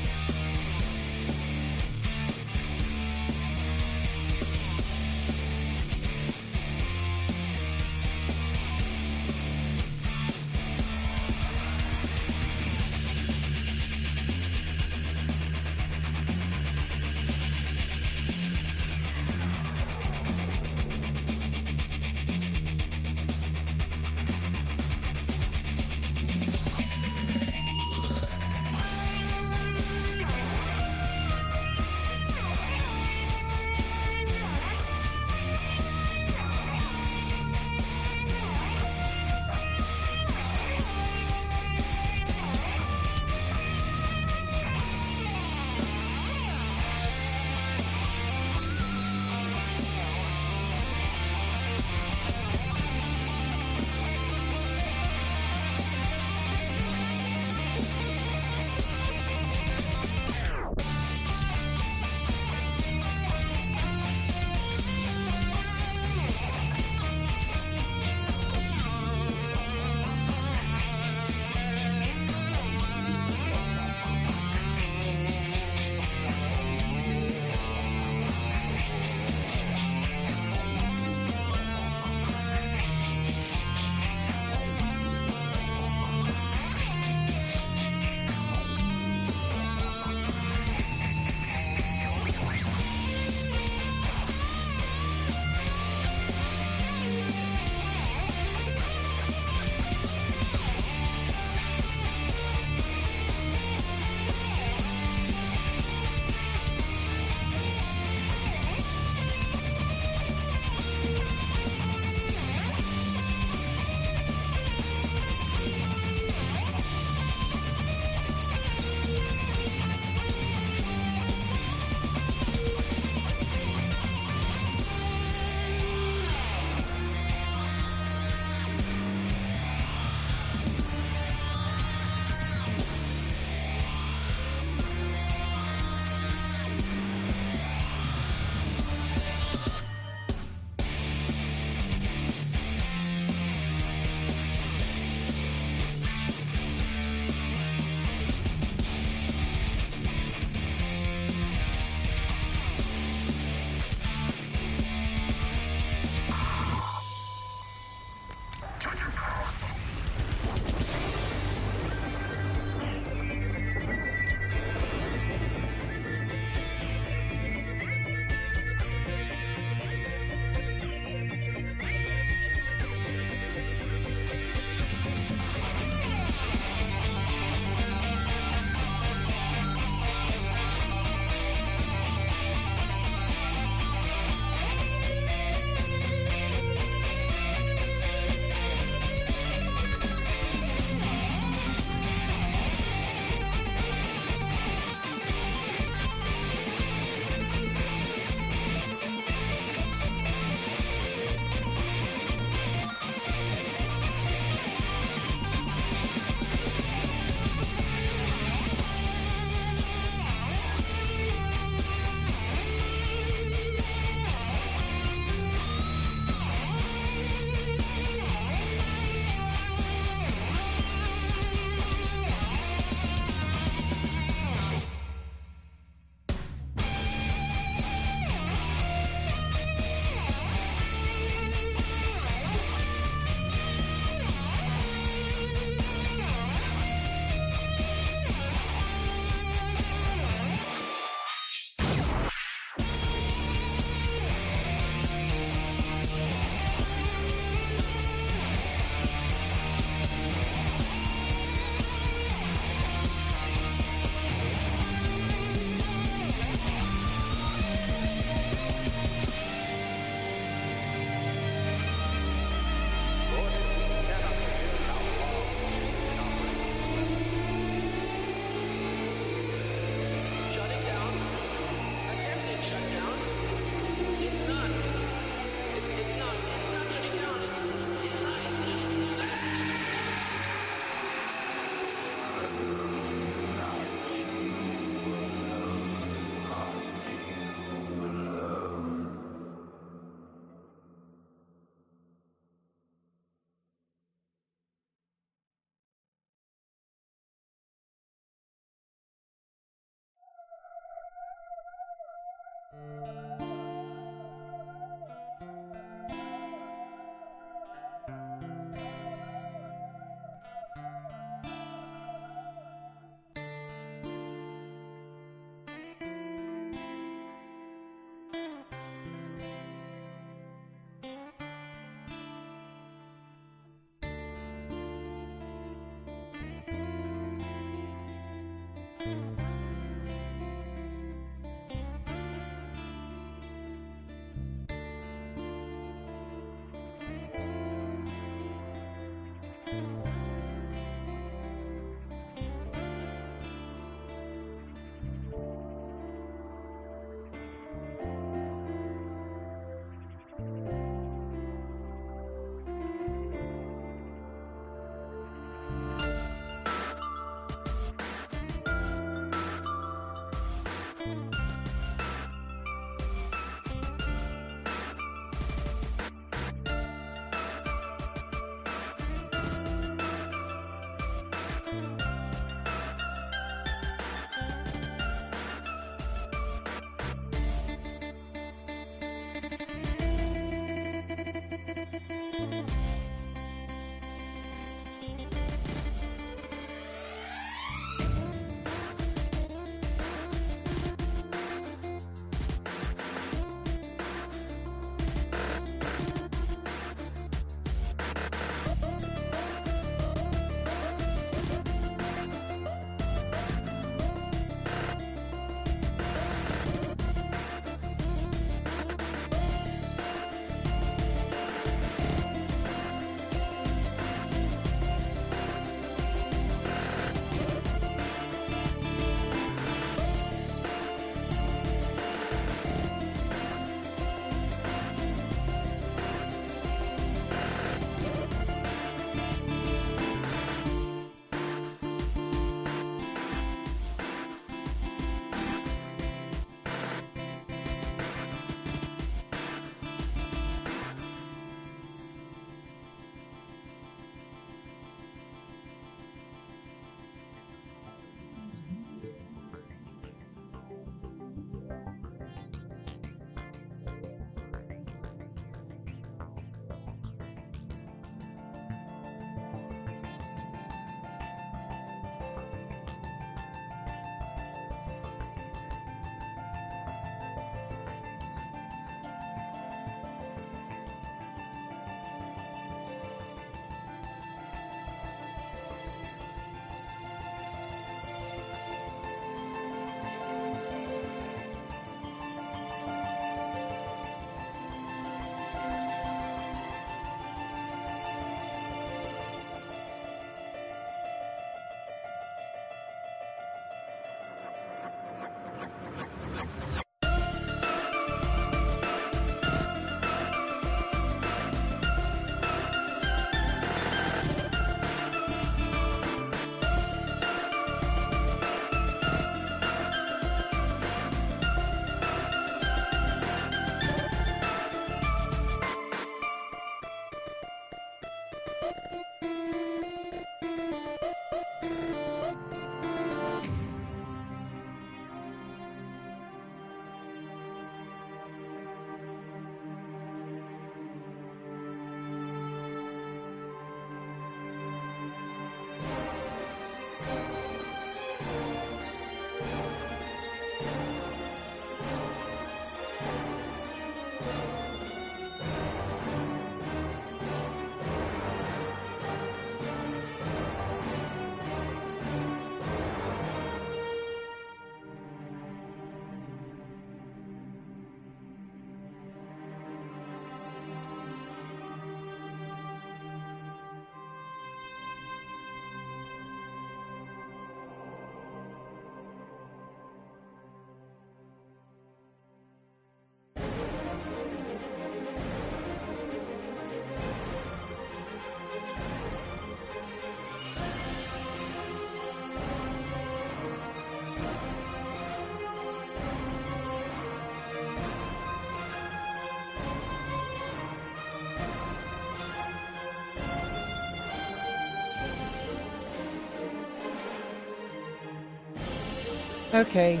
Okay.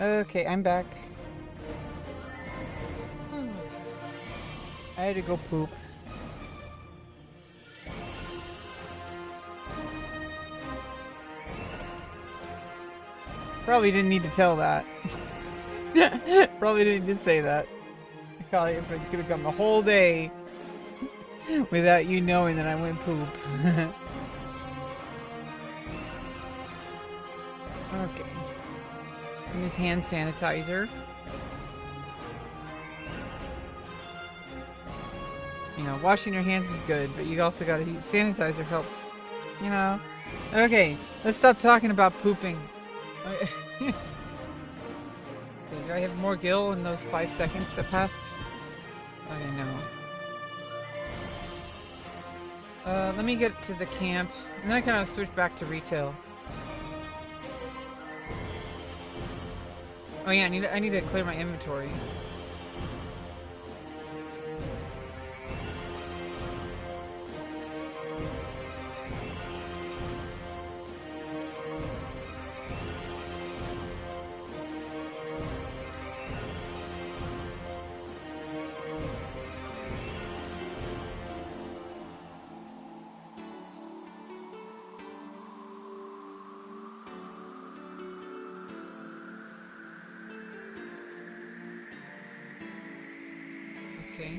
Okay, I'm back. I had to go poop. Probably didn't need to tell that. Probably didn't need to say that. Probably if it could have gone the whole day without you knowing that I went poop. Okay. Use hand sanitizer. You know, washing your hands is good, but you also gotta use sanitizer helps. You know? Okay, let's stop talking about pooping. Okay, do I have more gil in those 5 seconds that passed? Okay, no. Let me get to the camp, and then I kind of switch back to retail. Oh yeah, I need to clear my inventory. Okay.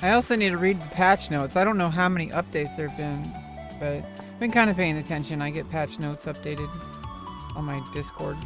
I also need to read the patch notes. I don't know how many updates there have been, but I've been kind of paying attention. I get patch notes updated on my Discord.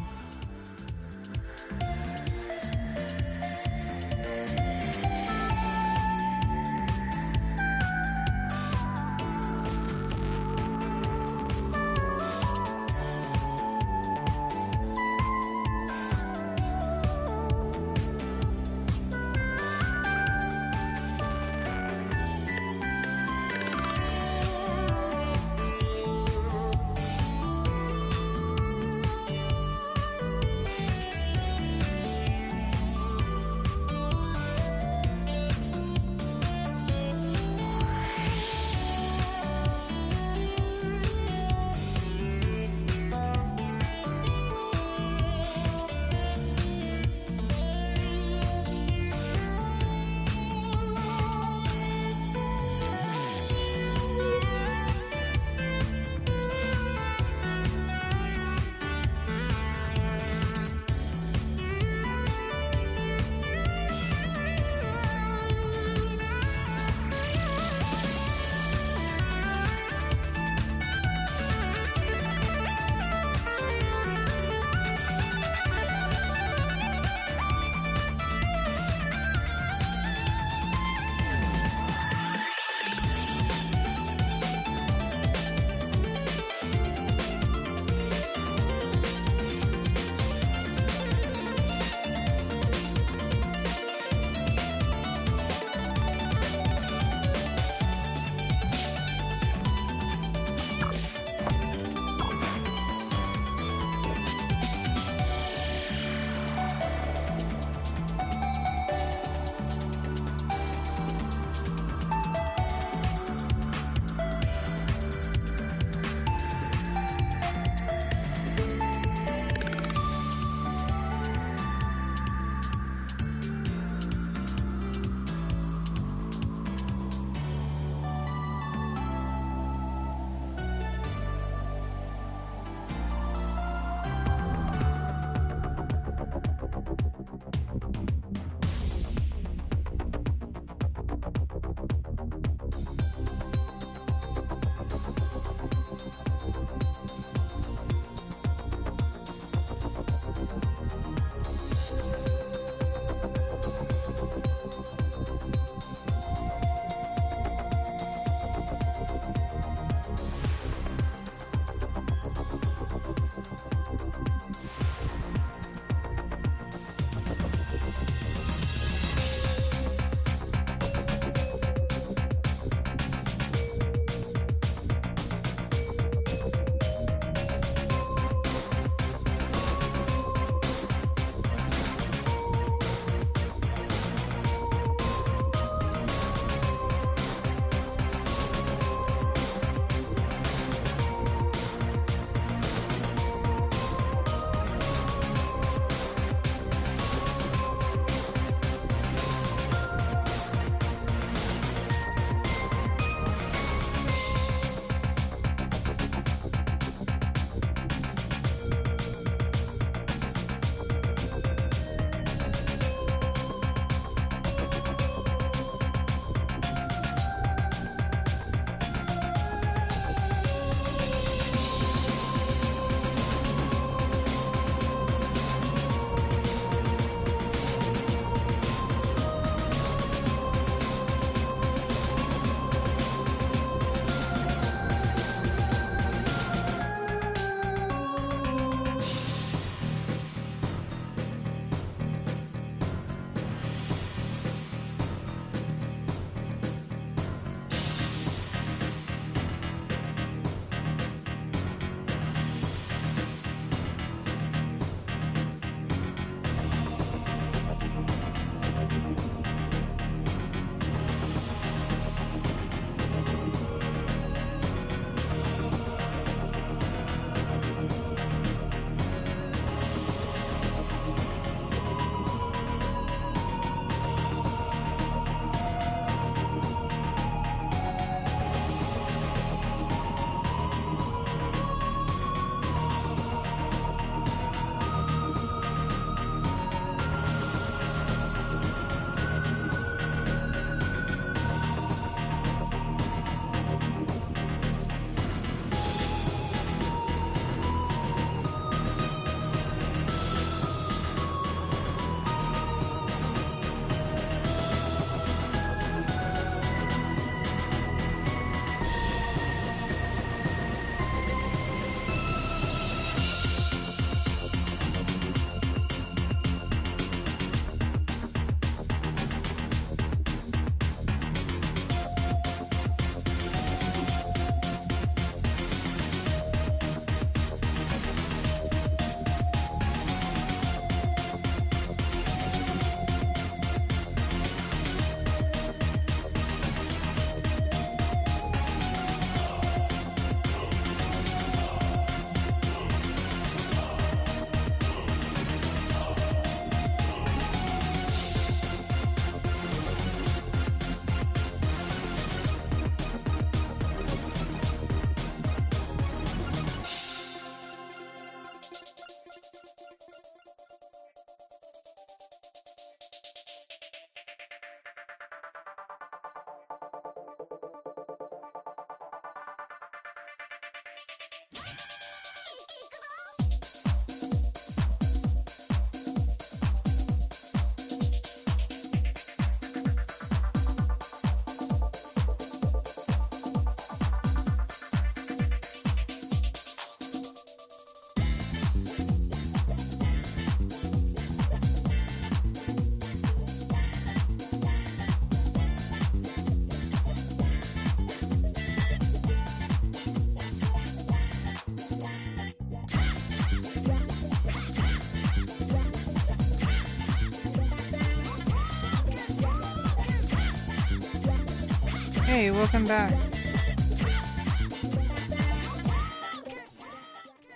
Hey, welcome back.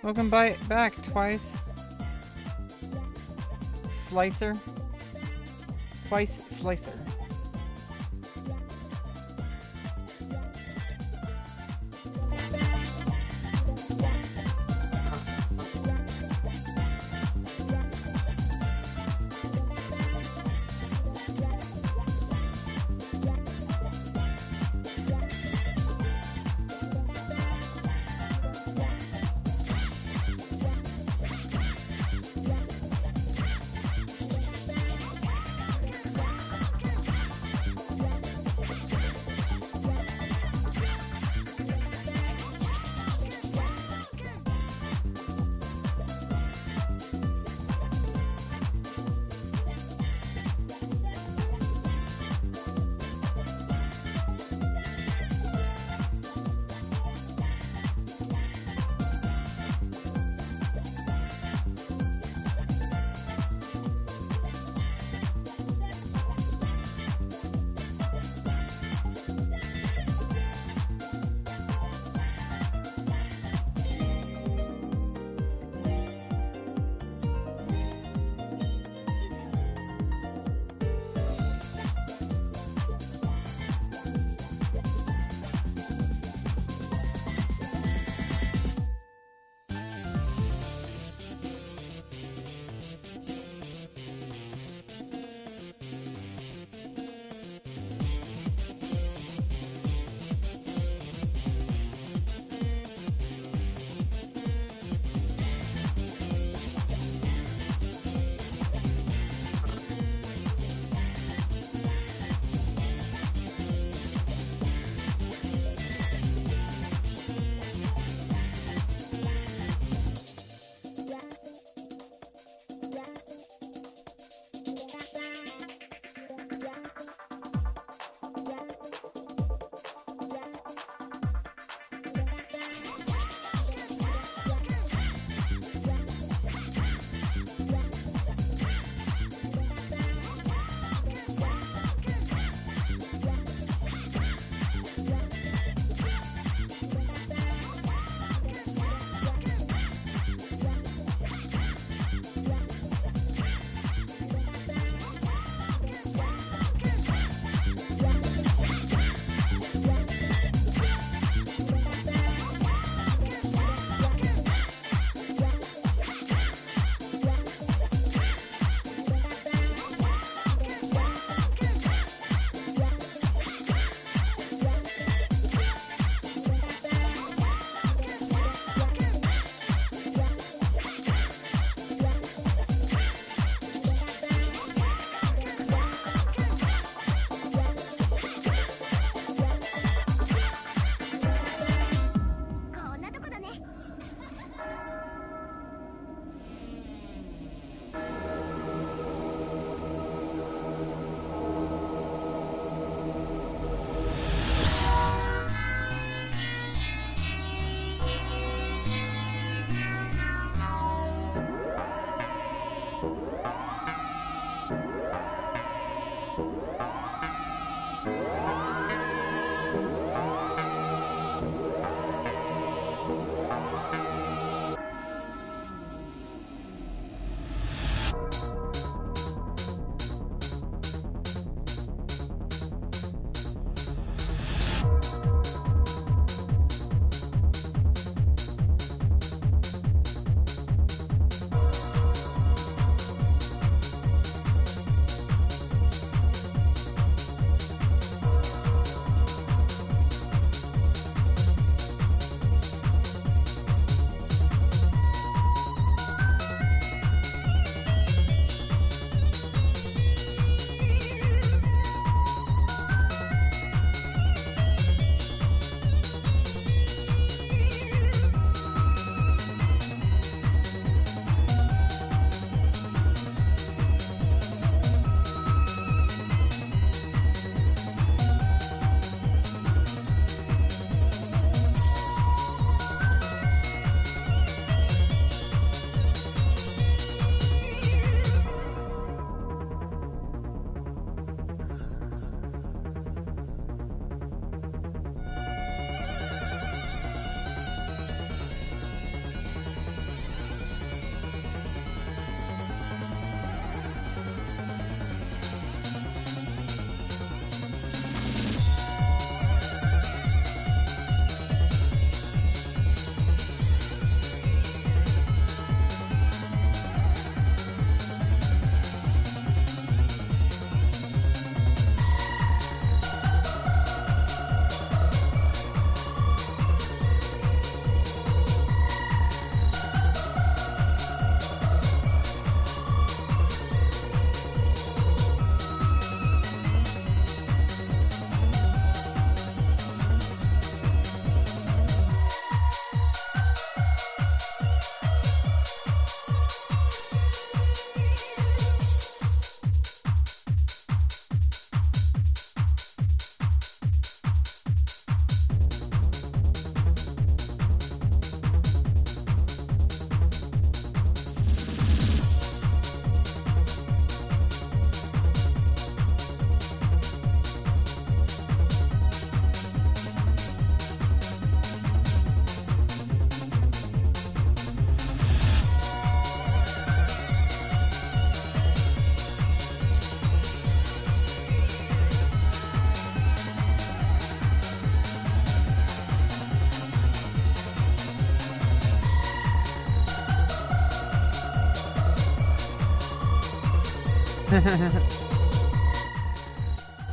Welcome back twice. Slicer. Twice slicer.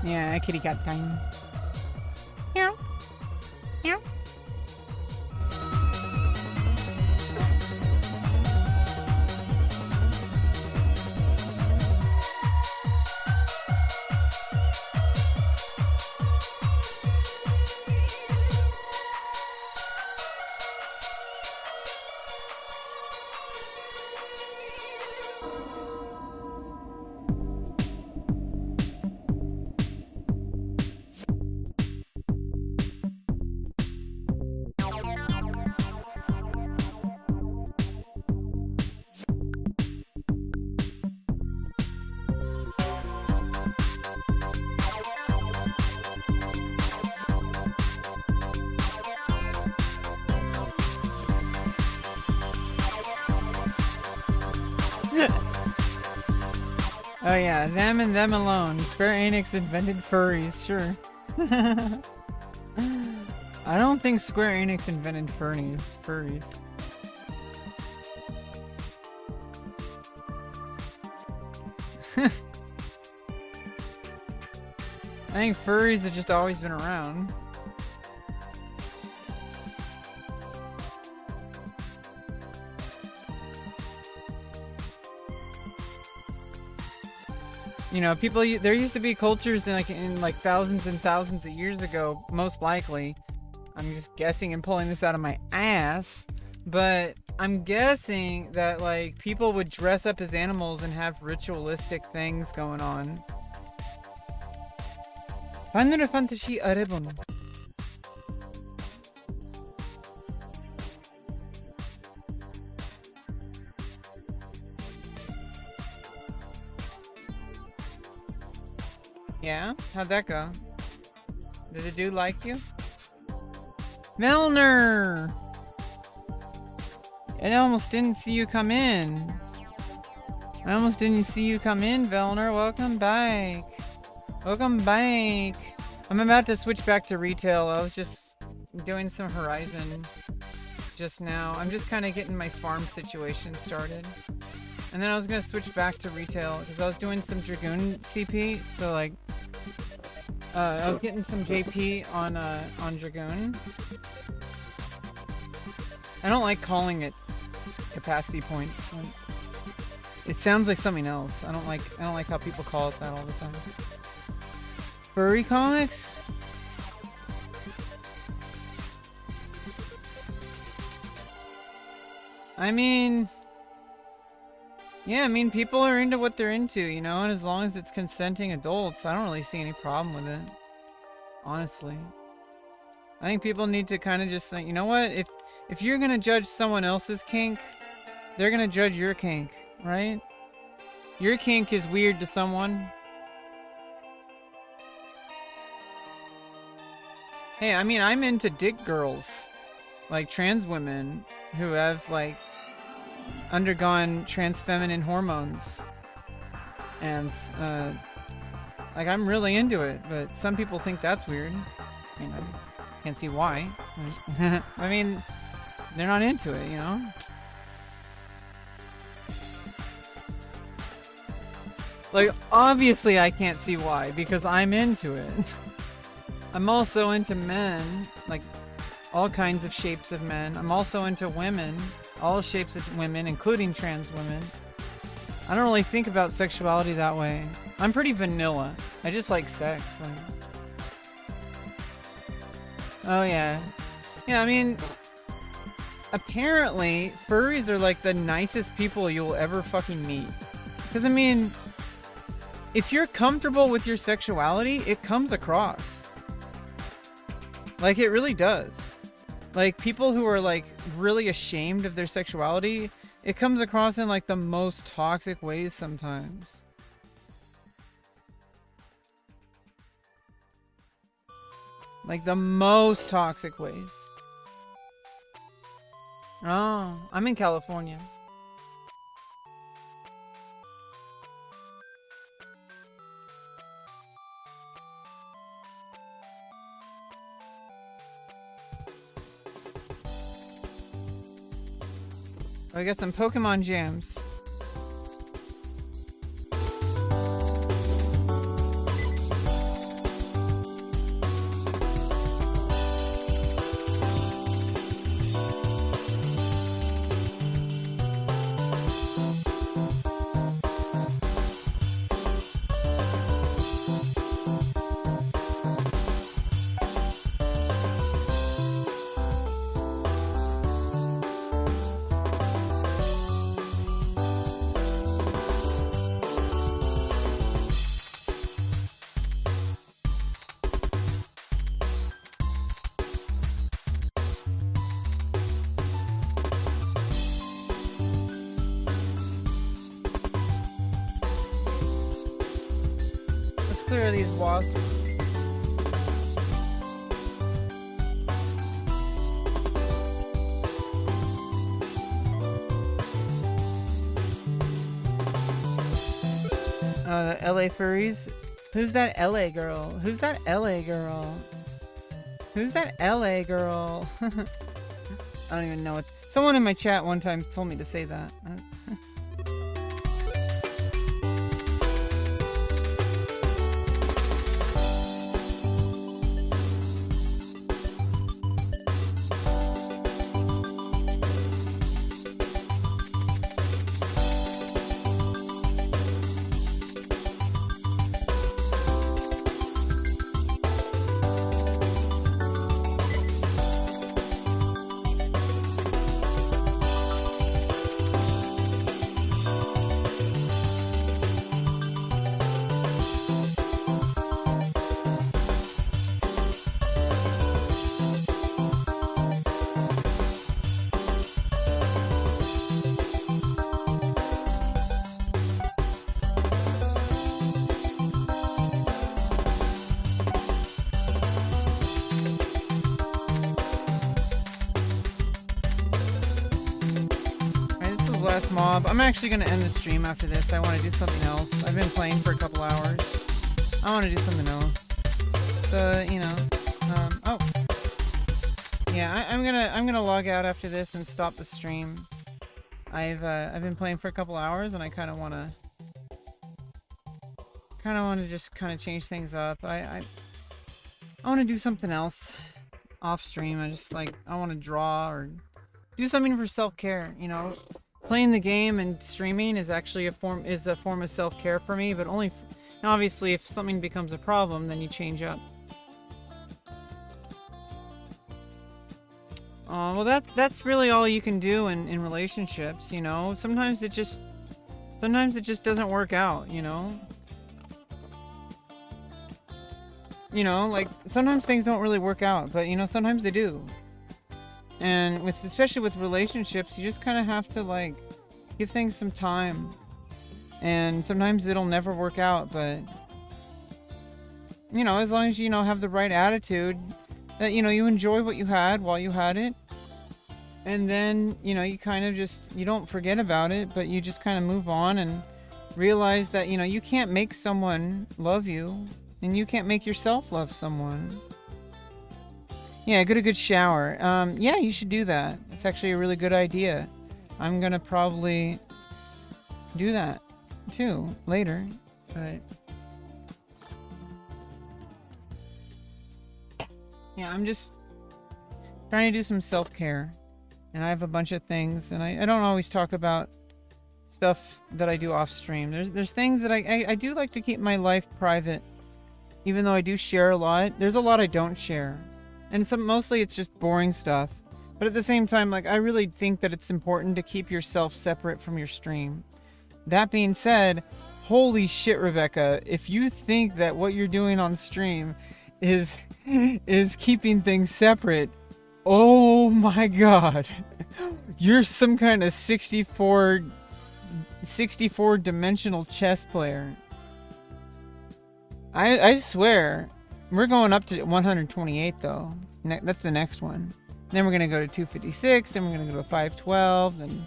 Yeah, kitty cat time. Meow. Meow. Oh yeah, them and them alone. Square Enix invented furries, sure. I don't think Square Enix invented furries. I think furries have just always been around. You know, there used to be cultures in like thousands and thousands of years ago, most likely. I'm just guessing and pulling this out of my ass, but I'm guessing that like people would dress up as animals and have ritualistic things going on. Final Fantasy Arebon. Yeah? How'd that go? Did the dude like you? Melner! I almost didn't see you come in. I almost didn't see you come in, Velner. Welcome back. Welcome back. I'm about to switch back to retail. I was just doing some Horizon just now. I'm just kind of getting my farm situation started. And then I was going to switch back to retail because I was doing some Dragoon CP. So like, I was getting some JP on Dragoon. I don't like calling it capacity points. It sounds like something else. I don't like how people call it that all the time. Furry comics? I mean, yeah, I mean, people are into what they're into, you know, and as long as it's consenting adults, I don't really see any problem with it. Honestly. I think people need to kind of just think, you know what, if you're gonna judge someone else's kink, they're gonna judge your kink, right? Your kink is weird to someone. Hey, I mean, I'm into dick girls. Like trans women who have, like, undergone trans feminine hormones. And, like, I'm really into it, but some people think that's weird. You know, can't see why. I mean, they're not into it, you know? Like, obviously I can't see why, because I'm into it. I'm also into men, like, all kinds of shapes of men. I'm also into women, all shapes of women, including trans women. I don't really think about sexuality that way. I'm pretty vanilla. I just like sex. Like... Oh yeah. Yeah, I mean, apparently furries are like the nicest people you'll ever fucking meet. Because I mean, if you're comfortable with your sexuality, it comes across. Like, it really does. Like, people who are, like, really ashamed of their sexuality, it comes across in, like, the most toxic ways sometimes. Like, the most toxic ways. Oh, I'm in California. I got some Pokemon jams. clear these wasps. The LA furries. Who's that LA girl? Who's that LA girl? Who's that LA girl? I don't even know it. Someone in my chat one time told me to say that. Mob. I'm actually going to end the stream after this. I want to do something else. I've been playing for a couple hours. I want to do something else. So, you know, oh. Yeah, I'm gonna log out after this and stop the stream. I've been playing for a couple hours and I kind of want to just kind of change things up. I want to do something else off stream. I want to draw or do something for self-care, you know. Playing the game and streaming is actually a form of self-care for me, but only obviously if something becomes a problem, then you change up. Well that's really all you can do in relationships, you know. Sometimes it just doesn't work out, you know. You know, like sometimes things don't really work out, but you know, sometimes they do. And especially with relationships, you just kind of have to like give things some time. And sometimes it'll never work out, but you know, as long as you know have the right attitude, that you know you enjoy what you had while you had it, and then you know you kind of just you don't forget about it, but you just kind of move on and realize that you know you can't make someone love you, and you can't make yourself love someone. Yeah, get a good shower. Yeah, you should do that. It's actually a really good idea. I'm gonna probably do that too later, but yeah, I'm just trying to do some self-care, and I have a bunch of things, and I don't always talk about stuff that I do off stream. There's things that I do like to keep my life private, even though I do share a lot. There's a lot I don't share. And mostly it's just boring stuff. But at the same time, like, I really think that it's important to keep yourself separate from your stream. That being said, holy shit, Rebecca, if you think that what you're doing on stream is keeping things separate, oh my god. You're some kind of 64 dimensional chess player. I swear. We're going up to 128 though. That's the next one. Then we're going to go to 256, then we're going to go to 512, then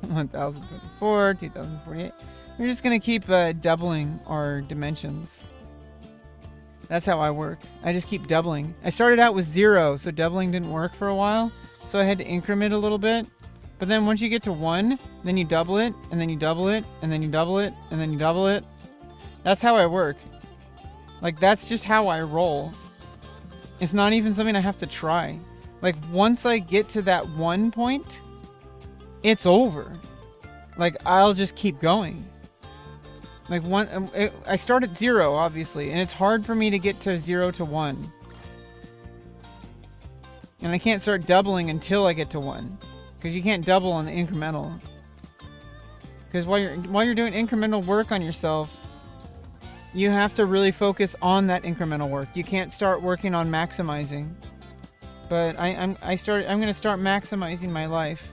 1024, 2048. We're just going to keep doubling our dimensions. That's how I work. I just keep doubling. I started out with 0, so doubling didn't work for a while. So I had to increment a little bit. But then once you get to 1, then you double it, and then you double it, and then you double it, and then you double it. That's how I work. Like, that's just how I roll. It's not even something I have to try. Like, once I get to that 1 point, it's over. Like, I'll just keep going. Like, I start at 0, obviously, and it's hard for me to get to 0 to 1. And I can't start doubling until I get to 1. Because you can't double on the incremental. Because while you're doing incremental work on yourself, you have to really focus on that incremental work. You can't start working on maximizing. But I'm going to start maximizing my life.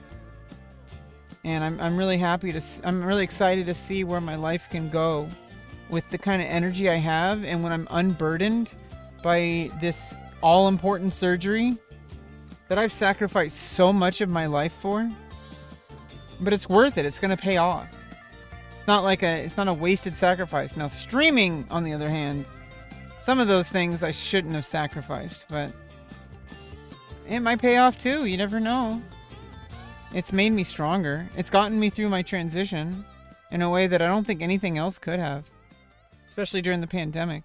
And I'm really happy I'm really excited to see where my life can go with the kind of energy I have, and when I'm unburdened by this all-important surgery that I've sacrificed so much of my life for. But it's worth it. It's going to pay off. It's not a wasted sacrifice. Now, streaming, on the other hand, some of those things I shouldn't have sacrificed, but it might pay off too. You never know. It's made me stronger. It's gotten me through my transition in a way that I don't think anything else could have, especially during the pandemic.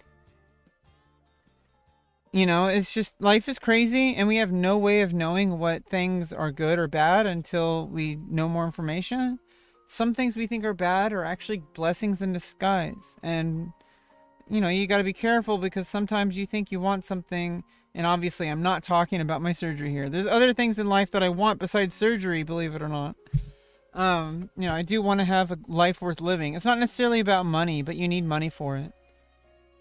You know, it's just, life is crazy, and we have no way of knowing what things are good or bad until we know more information. Some things we think are bad are actually blessings in disguise. And, you know, you got to be careful, because sometimes you think you want something, and obviously I'm not talking about my surgery here. There's other things in life that I want besides surgery, believe it or not. You know, I do want to have a life worth living. It's not necessarily about money, but you need money for it.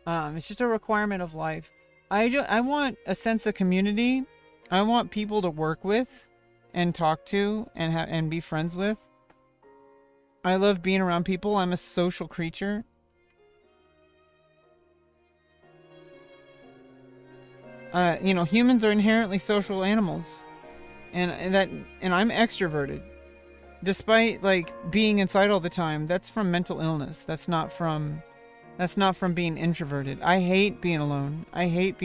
It's just a requirement of life. I want a sense of community. I want people to work with and talk to and be friends with. I love being around people. I'm a social creature. You know, humans are inherently social animals, and I'm extroverted. Despite like being inside all the time, that's from mental illness. That's not from being introverted. I hate being alone. I hate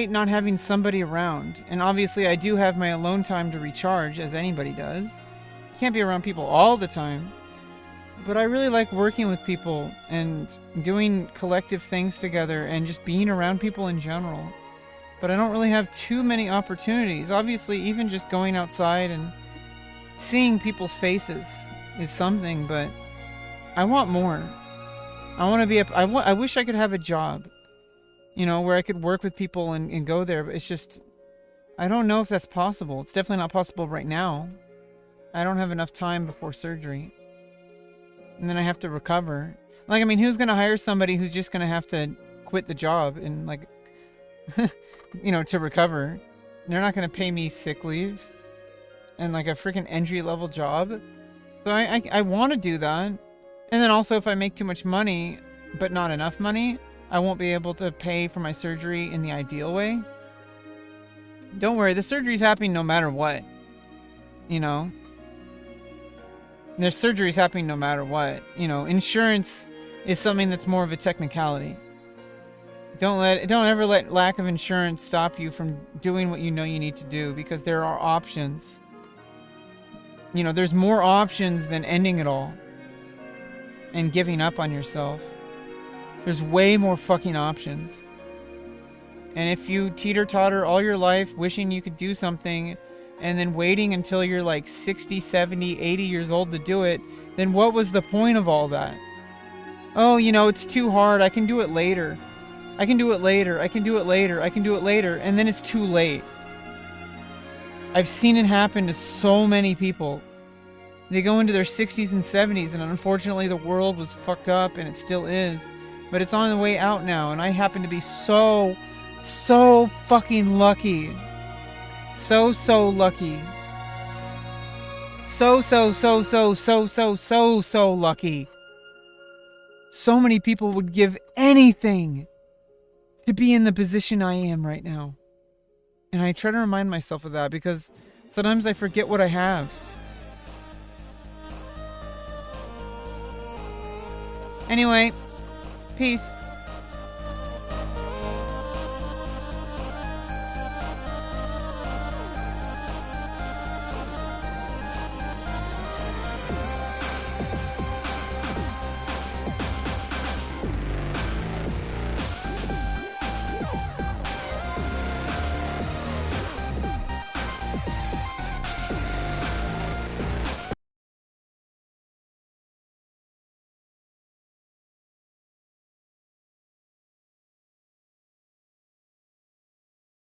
not having somebody around. And obviously I do have my alone time to recharge, as anybody does. You can't be around people all the time. But I really like working with people and doing collective things together and just being around people in general. But I don't really have too many opportunities. Obviously, even just going outside and seeing people's faces is something, but I want more. I want to be I wish I could have a job, you know, where I could work with people and go there, but it's just, I don't know if that's possible. It's definitely not possible right now. I don't have enough time before surgery. And then I have to recover. Like, I mean, who's going to hire somebody who's just going to have to quit the job and, like, you know, to recover? They're not going to pay me sick leave and, like, a freaking entry-level job. So I want to do that. And then also, if I make too much money, but not enough money, I won't be able to pay for my surgery in the ideal way. Don't worry, the surgery's happening no matter what. You know? Their surgery's happening no matter what. You know, insurance is something that's more of a technicality. Don't ever let lack of insurance stop you from doing what you know you need to do, because there are options. You know, there's more options than ending it all and giving up on yourself. There's way more fucking options. And if you teeter-totter all your life wishing you could do something and then waiting until you're like 60, 70, 80 years old to do it, then what was the point of all that? Oh, you know, it's too hard. I can do it later. I can do it later. I can do it later. I can do it later. And then it's too late. I've seen it happen to so many people. They go into their 60s and 70s, and unfortunately the world was fucked up, and it still is. But it's on the way out now, and I happen to be so fucking lucky. So lucky. So lucky. So many people would give anything to be in the position I am right now. And I try to remind myself of that, because sometimes I forget what I have. Anyway, peace.